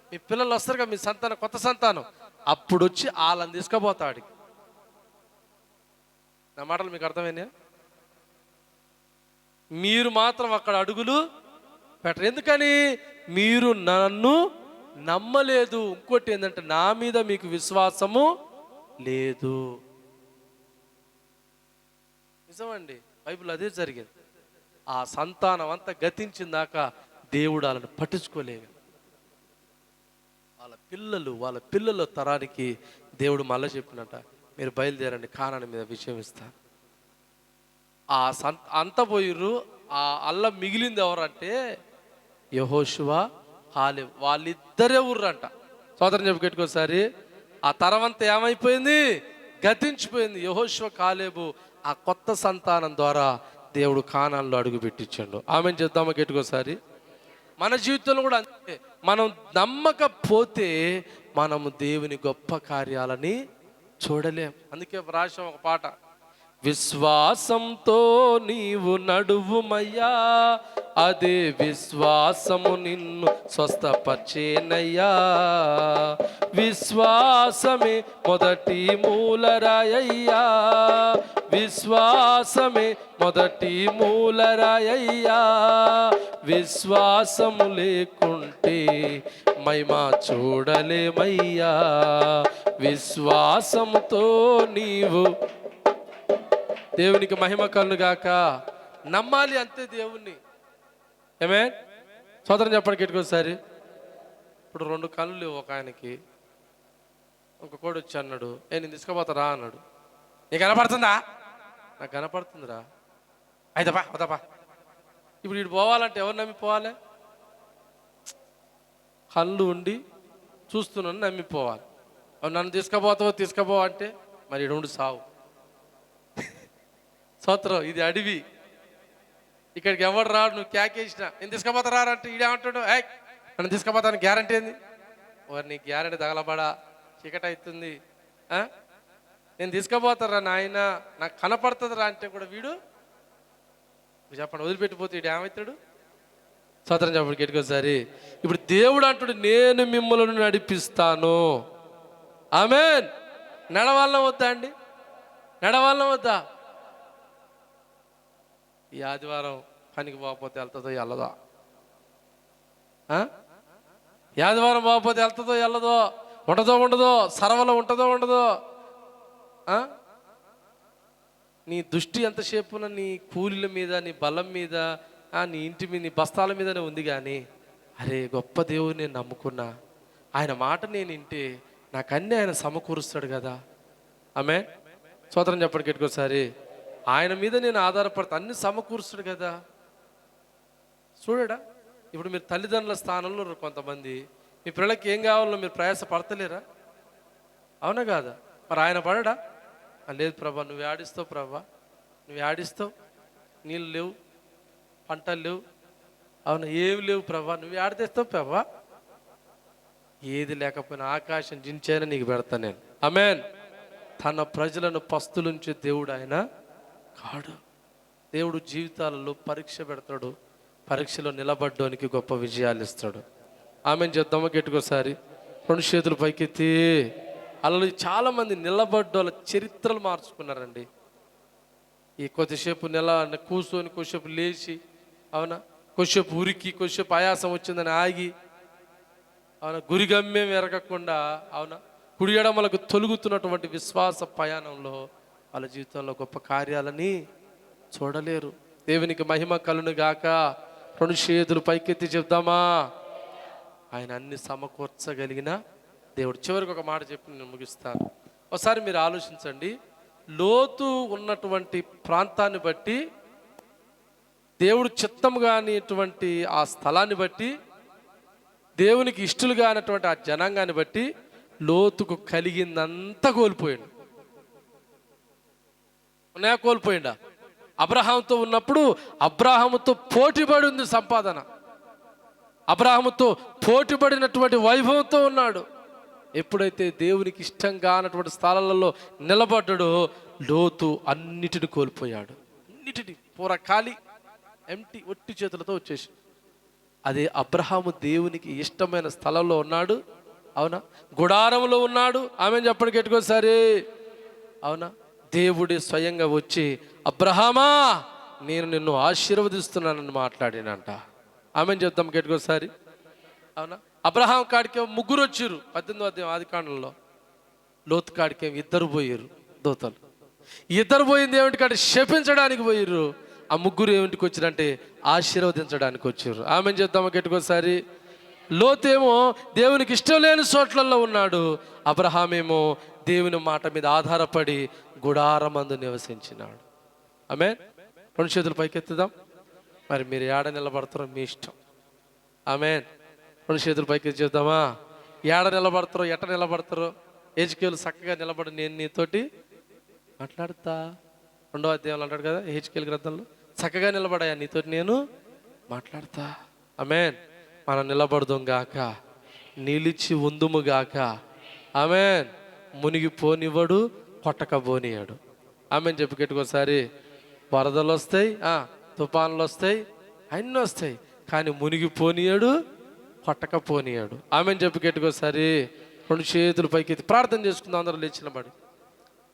మీ పిల్లలు వస్తారుగా, మీ సంతానం, కొత్త సంతానం, అప్పుడు వచ్చి వాళ్ళని తీసుకుపోతాడు. నా మాటలు మీకు అర్థమైనా? మీరు మాత్రం అక్కడ అడుగులు పెట్టరు. ఎందుకని? మీరు నన్ను నమ్మలేదు. ఇంకోటి ఏంటంటే నా మీద మీకు విశ్వాసము లేదు. నిజమండి, బైబిల్ అదే జరిగింది. ఆ సంతానం అంతా గతించిందాక దేవుడు వాళ్ళని పట్టించుకోలేదు. వాళ్ళ పిల్లల తరానికి దేవుడు మళ్ళీ చెప్పినట్ట, మీరు బయలుదేరండి, కానాని మీద విజయం ఇస్తాను. అంత పోయిర్రు. ఆ అల్ల మిగిలింది ఎవరంటే యెహోషువ, కాలేబు. వాళ్ళిద్దరే ఊర్రంట. సోదరుని చెప్పుకోసారి, ఆ తరమంతా ఏమైపోయింది? గతించిపోయింది. యెహోషువ, కాలేబు ఆ కొత్త సంతానం ద్వారా దేవుడు కానాన్లో అడుగు పెట్టించాడు. ఆమెను చెప్దామా గట్టికోసారి? మన జీవితంలో కూడా అంతే. మనం నమ్మకపోతే మనము దేవుని గొప్ప కార్యాలని చూడలేం. అందుకే రాశాం ఒక పాట, విశ్వాసంతో నీవు నడువుమయ్యా, అదే విశ్వాసము నిన్ను స్వస్థపరిచేనయ్యా. విశ్వాసమే మొదటి మూలరాయ్యా, విశ్వాసమే మొదటి మూలరాయ్యా. విశ్వాసము లేకుంటే మహిమ చూడలేమయ్యా. విశ్వాసముతో నీవు దేవునికి మహిమ కలుగును గాక. నమ్మాలి అంతే దేవుణ్ణి. ఏమే సోదరం చెప్పండి గట్టికోసారి. ఇప్పుడు 2 కళ్ళు లేవు ఒక ఆయనకి. ఇంకొకడు వచ్చి అన్నాడు, నేను తీసుకుపోతారా అన్నాడు. నీకు కనపడుతుందా? నాకు కనపడుతుందిరా. అయితపా వదపా. ఇప్పుడు ఇటు పోవాలంటే ఎవరు నమ్మిపోవాలి? కళ్ళు ఉండి చూస్తున్నాను నమ్మిపోవాలి. నన్ను తీసుకుపోతావో అంటే మరి ఇడు ఉండి సావు. స్తోత్రం. ఇది అడవి, ఇక్కడికి ఎవడు రాడు. నువ్వు క్యాకేసినా నేను తీసుకుపోతారా అంటే ఈడేమంటాడు, నన్ను తీసుకుపోతాను గ్యారంటీ ఏంది? వారు నీ గ్యారంటీ తగలబడా, చీకటి అవుతుంది, నేను తీసుకుపోతారా నాయన, నాకు కనపడుతుందిరా అంటే కూడా వీడు చెప్పండి వదిలిపెట్టిపోతే వీడు ఏమవుతాడు? స్తోత్రం చెప్పండి గట్టికోసారి. ఇప్పుడు దేవుడు అంటాడు, నేను మిమ్మల్ని నడిపిస్తాను. ఆమేన్. నడవాళ్ళం వద్దా అండి? నడవాళ్ళం వద్దా? ఈ ఆదివారం పనికి పోకపోతే వెళ్తుందో వెళ్ళదో? ఈ ఆదివారం పోకపోతే వెళ్తుందో వెళ్ళదో? ఉండదో సర్వలో ఉంటుందో? నీ దృష్టి ఎంతసేపున నీ కూలీల మీద, నీ బలం మీద, నీ ఇంటి మీద, నీ బస్తాల మీదనే ఉంది. కానీ అరే గొప్ప దేవుని నేను నమ్ముకున్నా, ఆయన మాట నేను వింటే నాకన్నీ ఆయన సమకూరుస్తాడు కదా. ఆమె స్తోత్రం చెప్పండి గట్టికోసారి. ఆయన మీద నేను ఆధారపడతా, అన్ని సమకూరుస్తాడు కదా. చూడడా, ఇప్పుడు మీరు తల్లిదండ్రుల స్థానంలో కొంతమంది మీ పిల్లలకి ఏం కావాలో మీరు ప్రయాస పడతలేరా? అవునా కాదా? మరి ఆయన పడడా? లేదు ప్రభా, నువ్వు ఆడిస్తావు ప్రభా, నువ్వు ఆడిస్తావు, నీళ్ళు లేవు, పంటలు లేవు, అవునా ఏమి లేవు ప్రభా, నువ్వు ఆడితేస్తావు ప్రభా. ఏది లేకపోయినా ఆకాశం జించైనా నీకు పెడతా నేను. ఆమేన్. తన ప్రజలను పస్తులుంచే దేవుడు ఆయన కాడు. దేవుడు జీవితాలలో పరీక్ష పెడతాడు, పరీక్షలో నిలబడ్డానికి గొప్ప విజయాలు ఇస్తాడు. ఆమెను చెప్దామా గట్టికోసారి? 2 చేతులు పైకెత్తి. అలా చాలామంది నిలబడ్డోళ్ళ చరిత్రలు మార్చుకున్నారండి. ఈ కొద్దిసేపు కూర్చొని కొద్దిసేపు లేచి, అవునా కొద్దిసేపు ఉరికి, కొద్దిసేపు ఆయాసం వచ్చిందని ఆగి, అవునా గురిగమ్యం ఎరగకుండా, అవునా కుడి ఎడమలకు తొలుగుతున్నటువంటి విశ్వాస ప్రయాణంలో వాళ్ళ జీవితంలో గొప్ప కార్యాలని చూడలేరు. దేవునికి మహిమ కలుగును గాక. 2 చేతులు పైకెత్తి చెప్దామా? ఆయన అన్ని సమకూర్చగలిగిన దేవుడు. చివరికి ఒక మాట చెప్పి నేను ముగిస్తాను. ఒకసారి మీరు ఆలోచించండి. లోతు ఉన్నటువంటి ప్రాంతాన్ని బట్టి, దేవుడు చిత్తం కానిటువంటి ఆ స్థలాన్ని బట్టి, దేవునికి ఇష్టలు కానటువంటి ఆ జనాంగాన్ని బట్టి లోతుకు కలిగిందంతా కోల్పోయాడు. ఉన్నాయా? కోల్పోయిండా? అబ్రహాముతో ఉన్నప్పుడు అబ్రహాముతో పోటీపడి ఉంది సంపాదన, అబ్రహాముతో పోటీపడినటువంటి వైభవంతో ఉన్నాడు. ఎప్పుడైతే దేవునికి ఇష్టం కానటువంటి స్థలాలలో నిలబడ్డాడో లోతు అన్నిటిని కోల్పోయాడు. అన్నిటిని పూర ఖాళీ, ఎంటీ, ఒట్టి చేతులతో వచ్చేసి. అదే అబ్రహాము దేవునికి ఇష్టమైన స్థలంలో ఉన్నాడు. అవునా గుడారంలో ఉన్నాడు. ఆమె చెప్పండి గట్టికోసారి. అవునా దేవుడే స్వయంగా వచ్చి, అబ్రహామా నేను నిన్ను ఆశీర్వదిస్తున్నానని మాట్లాడినంట. ఆమెను చెప్తాం గట్టికోసారి. అవునా? అబ్రహాం కాడికేమో ముగ్గురు వచ్చారు 18వ అధ్యాయం ఆదికాండంలో. లోతు కాడికేమో ఇద్దరు పోయారు దూతలు. ఇద్దరు పోయింది ఏమిటి కాదు, శపించడానికి పోయారు. ఆ ముగ్గురు ఏమిటికి వచ్చారంటే ఆశీర్వదించడానికి వచ్చారు. ఆమెను చెప్తామా గట్టికోసారి. లోతేమో దేవునికి ఇష్టం లేని చోట్లలో ఉన్నాడు, అబ్రహాం ఏమో దేవుని మాట మీద ఆధారపడి గుడారమందు నివసించినాడు. ఆమె 2 చేతులు పైకెత్తుదాం. మరి మీరు ఏడ నిలబడతారో మీ ఇష్టం. ఆమె 2 చేతులు పైకెత్తి చేద్దామా? ఏడ నిలబడతారో ఎట్ట నిలబడతారో హెచ్కేలు చక్కగా నిలబడి నేను నీతోటి మాట్లాడతా. 2వ అధ్యాయంలో అంటాడు కదా హెచ్కేలు గ్రంథంలో, చక్కగా నిలబడాయా నీతోటి నేను మాట్లాడతా. ఆమేన్. మనం నిలబడదాం గాక, నిలిచి ఉందుము గాక. ఆమేన్. మునిగిపోనివ్వడు, కొట్టకపోనియాడు. ఆమేన్ చెప్పి గట్టికోసారి. వరదలు వస్తాయి, తుఫాన్లు వస్తాయి, అన్నీ వస్తాయి, కానీ మునిగిపోనియాడు, కొట్టకపోనియాడు. ఆమేన్ చెప్పి గట్టికోసారి. 2 చేతులు పైకి ప్రార్థన చేసుకుందాం అందరూ లేచినబడి.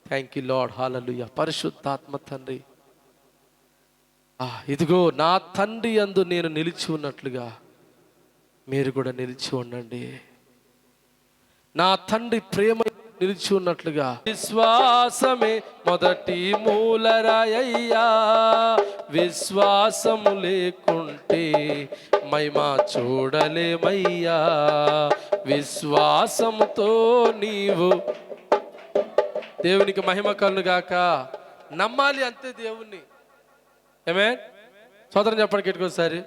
థ్యాంక్ యూ లార్డ్, హల్లెలూయా. పరిశుద్ధాత్మ తండ్రి, ఇదిగో నా తండ్రి యందు నేను నిలిచి ఉన్నట్లుగా మీరు కూడా నిలిచి ఉండండి. నా తండ్రి ప్రేమ నిలిచి ఉన్నట్లుగా. విశ్వాసమే మొదటి మూలరాయ్యా, విశ్వాసము లేకుంటే మహిమ చూడలేమయ్యా. విశ్వాసముతో నీవు దేవునికి మహిమ కలుగును గాక. నమ్మాలి అంతే దేవుణ్ణి. ఏమే సోదరం చెప్పండి గట్టికోసారి.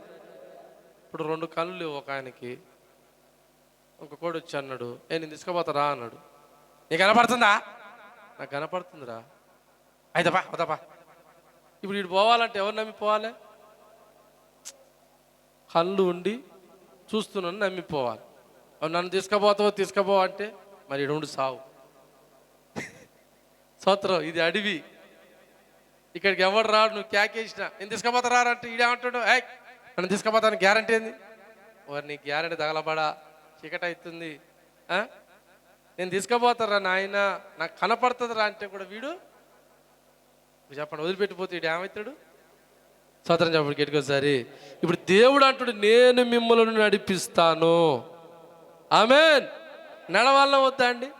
ఇప్పుడు 2 కళ్ళు లేవు ఒక ఆయనకి. ఇంకొకడు వచ్చి అన్నాడు, నేను తీసుకుపోతారా అన్నాడు. నీకు కనపడుతుందా? నాకు కనపడుతుందిరా. అయితపా వదపా. ఇప్పుడు ఇటు పోవాలంటే ఎవరు నమ్మి పోవాలి? కళ్ళు ఉండి చూస్తున్నాను నమ్మిపోవాలి. నన్ను తీసుకుపో అంటే మరి ఇడు ఉండి సావు. సోత్రం, ఇది అడవి, ఇక్కడికి ఎవడు రాడు. నువ్వు క్యాకేసినా నేను తీసుకుపోతారా అంటే ఈడేమంటాడు, నన్ను తీసుకుపోతాను గ్యారంటీ ఏంది? వారు నీ గ్యారంటీ తగలబడా, చీకటి అవుతుంది, నేను తీసుకుపోతారా నాయన, నాకు కనపడుతుందిరా అంటే కూడా వీడు చెప్పండి వదిలిపెట్టిపోతే వీడు ఏమవుతాడు? సోదరం చెప్పండి గట్టికోసారి. ఇప్పుడు దేవుడు అంటాడు, నేను మిమ్మల్ని నడిపిస్తాను. ఆమేన్. నడవాళ్ళం వద్దా అండి?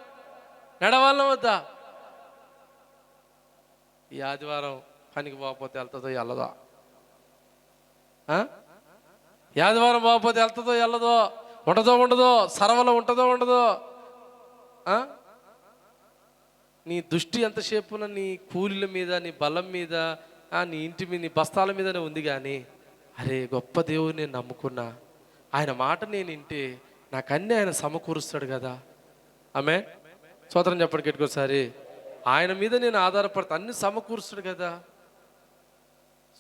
నడవాళ్ళం వద్దా? ఈ ఆదివారం పనికి పోకపోతే వెళ్తుందో వెళ్ళదో? ఈ ఆదివారం పోకపోతే వెళ్తుందో వెళ్ళదో? ఉండదో సర్వలో ఉంటుందో ఉండదో? నీ దృష్టి ఎంతసేపున నీ కూలీల మీద, నీ బలం మీద, నీ ఇంటి మీద, నీ బస్తాల మీదనే ఉంది. కానీ అరే గొప్ప దేవుని నేను నమ్ముకున్నా, ఆయన మాట నేను వింటే నాకు అన్నీ ఆయన సమకూరుస్తాడు కదా. ఆమె స్తోత్రం చెప్పండి గట్టికోసారి. ఆయన మీద నేను ఆధారపడతా, అన్ని సమకూరుస్తాడు కదా.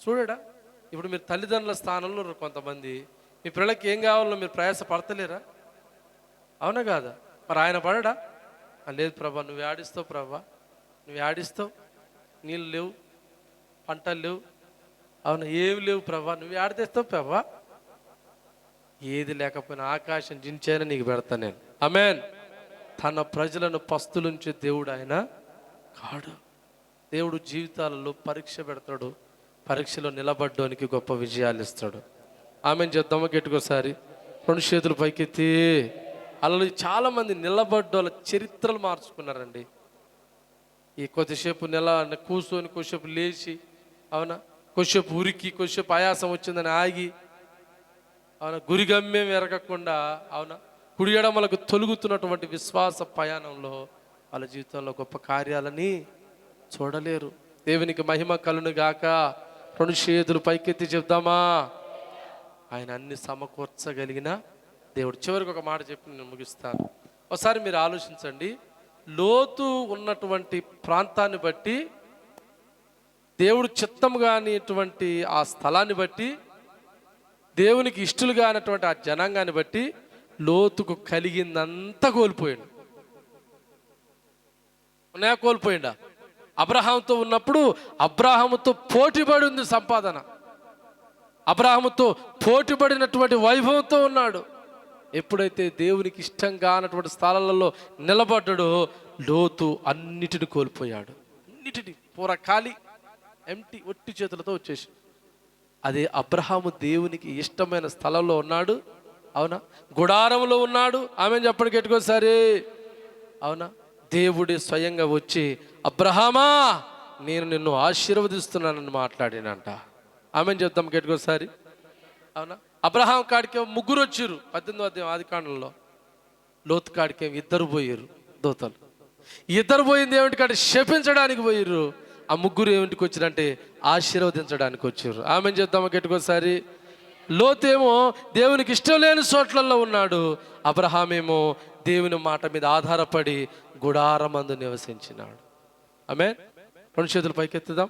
చూడడా, ఇప్పుడు మీరు తల్లిదండ్రుల స్థానంలో కొంతమంది మీ పిల్లలకి ఏం కావాలో మీరు ప్రయాస పడతలేరా? అవునా కాదా? మరి ఆయన పడడా? లేదు ప్రభా, నువ్వు ఆడిస్తావు ప్రభా, నువ్వు ఆడిస్తావు, నీళ్ళు లేవు, పంటలు లేవు, అవునా ఏమి లేవు ప్రభా, నువ్వు ఆడితేస్తావు ప్రభా. ఏది లేకపోయినా ఆకాశం జించైనా నీకు పెడతా నేను. ఆమేన్. తన ప్రజలను పస్తులుంచే దేవుడు ఆయన కాడు. దేవుడు జీవితాలలో పరీక్ష పెడతాడు, పరీక్షలో నిలబడ్డానికి గొప్ప విజయాలు ఇస్తాడు. ఆమెను చెప్దామా గట్టికోసారి. 2 చేతులు పైకెత్తి. అలా చాలామంది నిలబడ్డోళ్ళ చరిత్రలు మార్చుకున్నారండి. ఈ కొద్దిసేపు కూర్చొని కొద్దిసేపు లేచి, అవునా కొద్దిసేపు ఉరికి, కొద్దిసేపు ఆయాసం వచ్చిందని ఆగి, అవునా గురిగమ్యం ఎరగకుండా, అవునా కుడి ఎడమలకు తొలుగుతున్నటువంటి విశ్వాస ప్రయాణంలో వాళ్ళ జీవితంలో గొప్ప కార్యాలని చూడలేరు. దేవునికి మహిమ కలుగును గాక. 2 చేతులు పైకెత్తి చెప్దామా? ఆయన అన్ని సమకూర్చగలిగిన దేవుడు. చివరికి ఒక మాట చెప్పి నేను ముగిస్తాను. ఒకసారి మీరు ఆలోచించండి. లోతు ఉన్నటువంటి ప్రాంతాన్ని బట్టి, దేవుడు చిత్తం కానిటువంటి ఆ స్థలాన్ని బట్టి, దేవునికి ఇష్టలు కానటువంటి ఆ జనాంగాన్ని బట్టి లోతుకు కలిగిందంతా కోల్పోయాడు. ఉన్నాయా? కోల్పోయిండా? అబ్రహాముతో ఉన్నప్పుడు అబ్రహాముతో పోటీపడి ఉంది సంపాదన, అబ్రహాముతో పోటీపడినటువంటి వైభవంతో ఉన్నాడు. ఎప్పుడైతే దేవునికి ఇష్టం కానటువంటి స్థలాలలో నిలబడ్డాడో లోతు అన్నిటిని కోల్పోయాడు. అన్నిటిని పూర ఖాళీ, ఎంటీ, ఒట్టి చేతులతో వచ్చేసి అదే అబ్రహాము దేవునికి ఇష్టమైన స్థలంలో ఉన్నాడు, అవునా? గుడారంలో ఉన్నాడు. ఆమె చెప్పండి గట్టికోసారి, అవునా? దేవుడి స్వయంగా వచ్చి అబ్రహామా నేను నిన్ను ఆశీర్వదిస్తున్నానని మాట్లాడినంట. ఆమె చెప్తాం గట్టికోసారి, అవునా? అబ్రహాం కాడికి 3 వచ్చారు 18వ అధ్యాయం ఆదికాండంలో. లోతు కాడికి 2 పోయారు దూతలు. 2 పోయింది ఏమిటి కాదు, శపించడానికి పోయారు. ఆ 3 ఏమిటికి వచ్చిరంటే ఆశీర్వదించడానికి వచ్చారు. ఆమె చెప్తామా గట్టికోసారి. లోతేమో దేవునికి ఇష్టం లేని చోట్లలో ఉన్నాడు, అబ్రహామేమో దేవుని మాట మీద ఆధారపడి గుడారమందు నివసించినాడు. ఆమె 2 చేతులు పైకెత్తుదాం.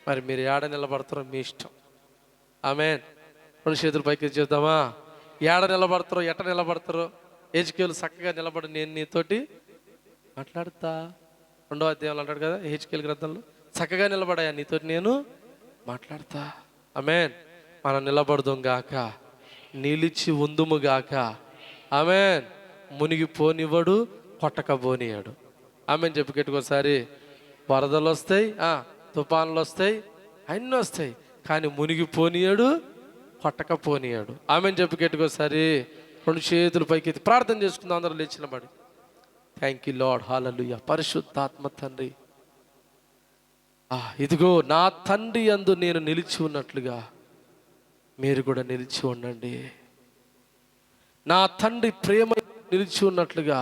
మరి మీరు ఏడ నిలబడతారో మీ ఇష్టం. ఆమె 2 చేతులు పైకి చేద్దామా? ఏడ నిలబడతారో ఎట నిలబడతారో హెచ్కేలు చక్కగా నిలబడి నేను నీతోటి మాట్లాడతా. 2వ అధ్యాయంలో అంటాడు కదా హెచ్కేలు గ్రంథంలో, చక్కగా నిలబడాయా నీతోటి నేను మాట్లాడతా. ఆమేన్. మనం నిలబడదాం గాక, నిలిచి ఉందుము గాక. ఆమేన్. మునిగిపోనివ్వడు, కొట్టకపోనియాడు. ఆమేన్ చెప్పి గట్టికోసారి. వరదలు వస్తాయి, తుఫాన్లు వస్తాయి, అన్నీ వస్తాయి, కానీ మునిగిపోనియాడు, కొట్టకపోనియాడు. ఆమేన్ చెప్పి గట్టికోసారి. 2 చేతులు పైకి ప్రార్థన చేసుకుందాం అందరూ లేచినబడి. థ్యాంక్ యూ లార్డ్, హల్లెలూయా. పరిశుద్ధాత్మ తండ్రి, ఇదిగో నా తండ్రి యందు నేను నిలిచి ఉన్నట్లుగా మీరు కూడా నిలిచి ఉండండి. నా తండ్రి ప్రేమ నిలిచి ఉన్నట్లుగా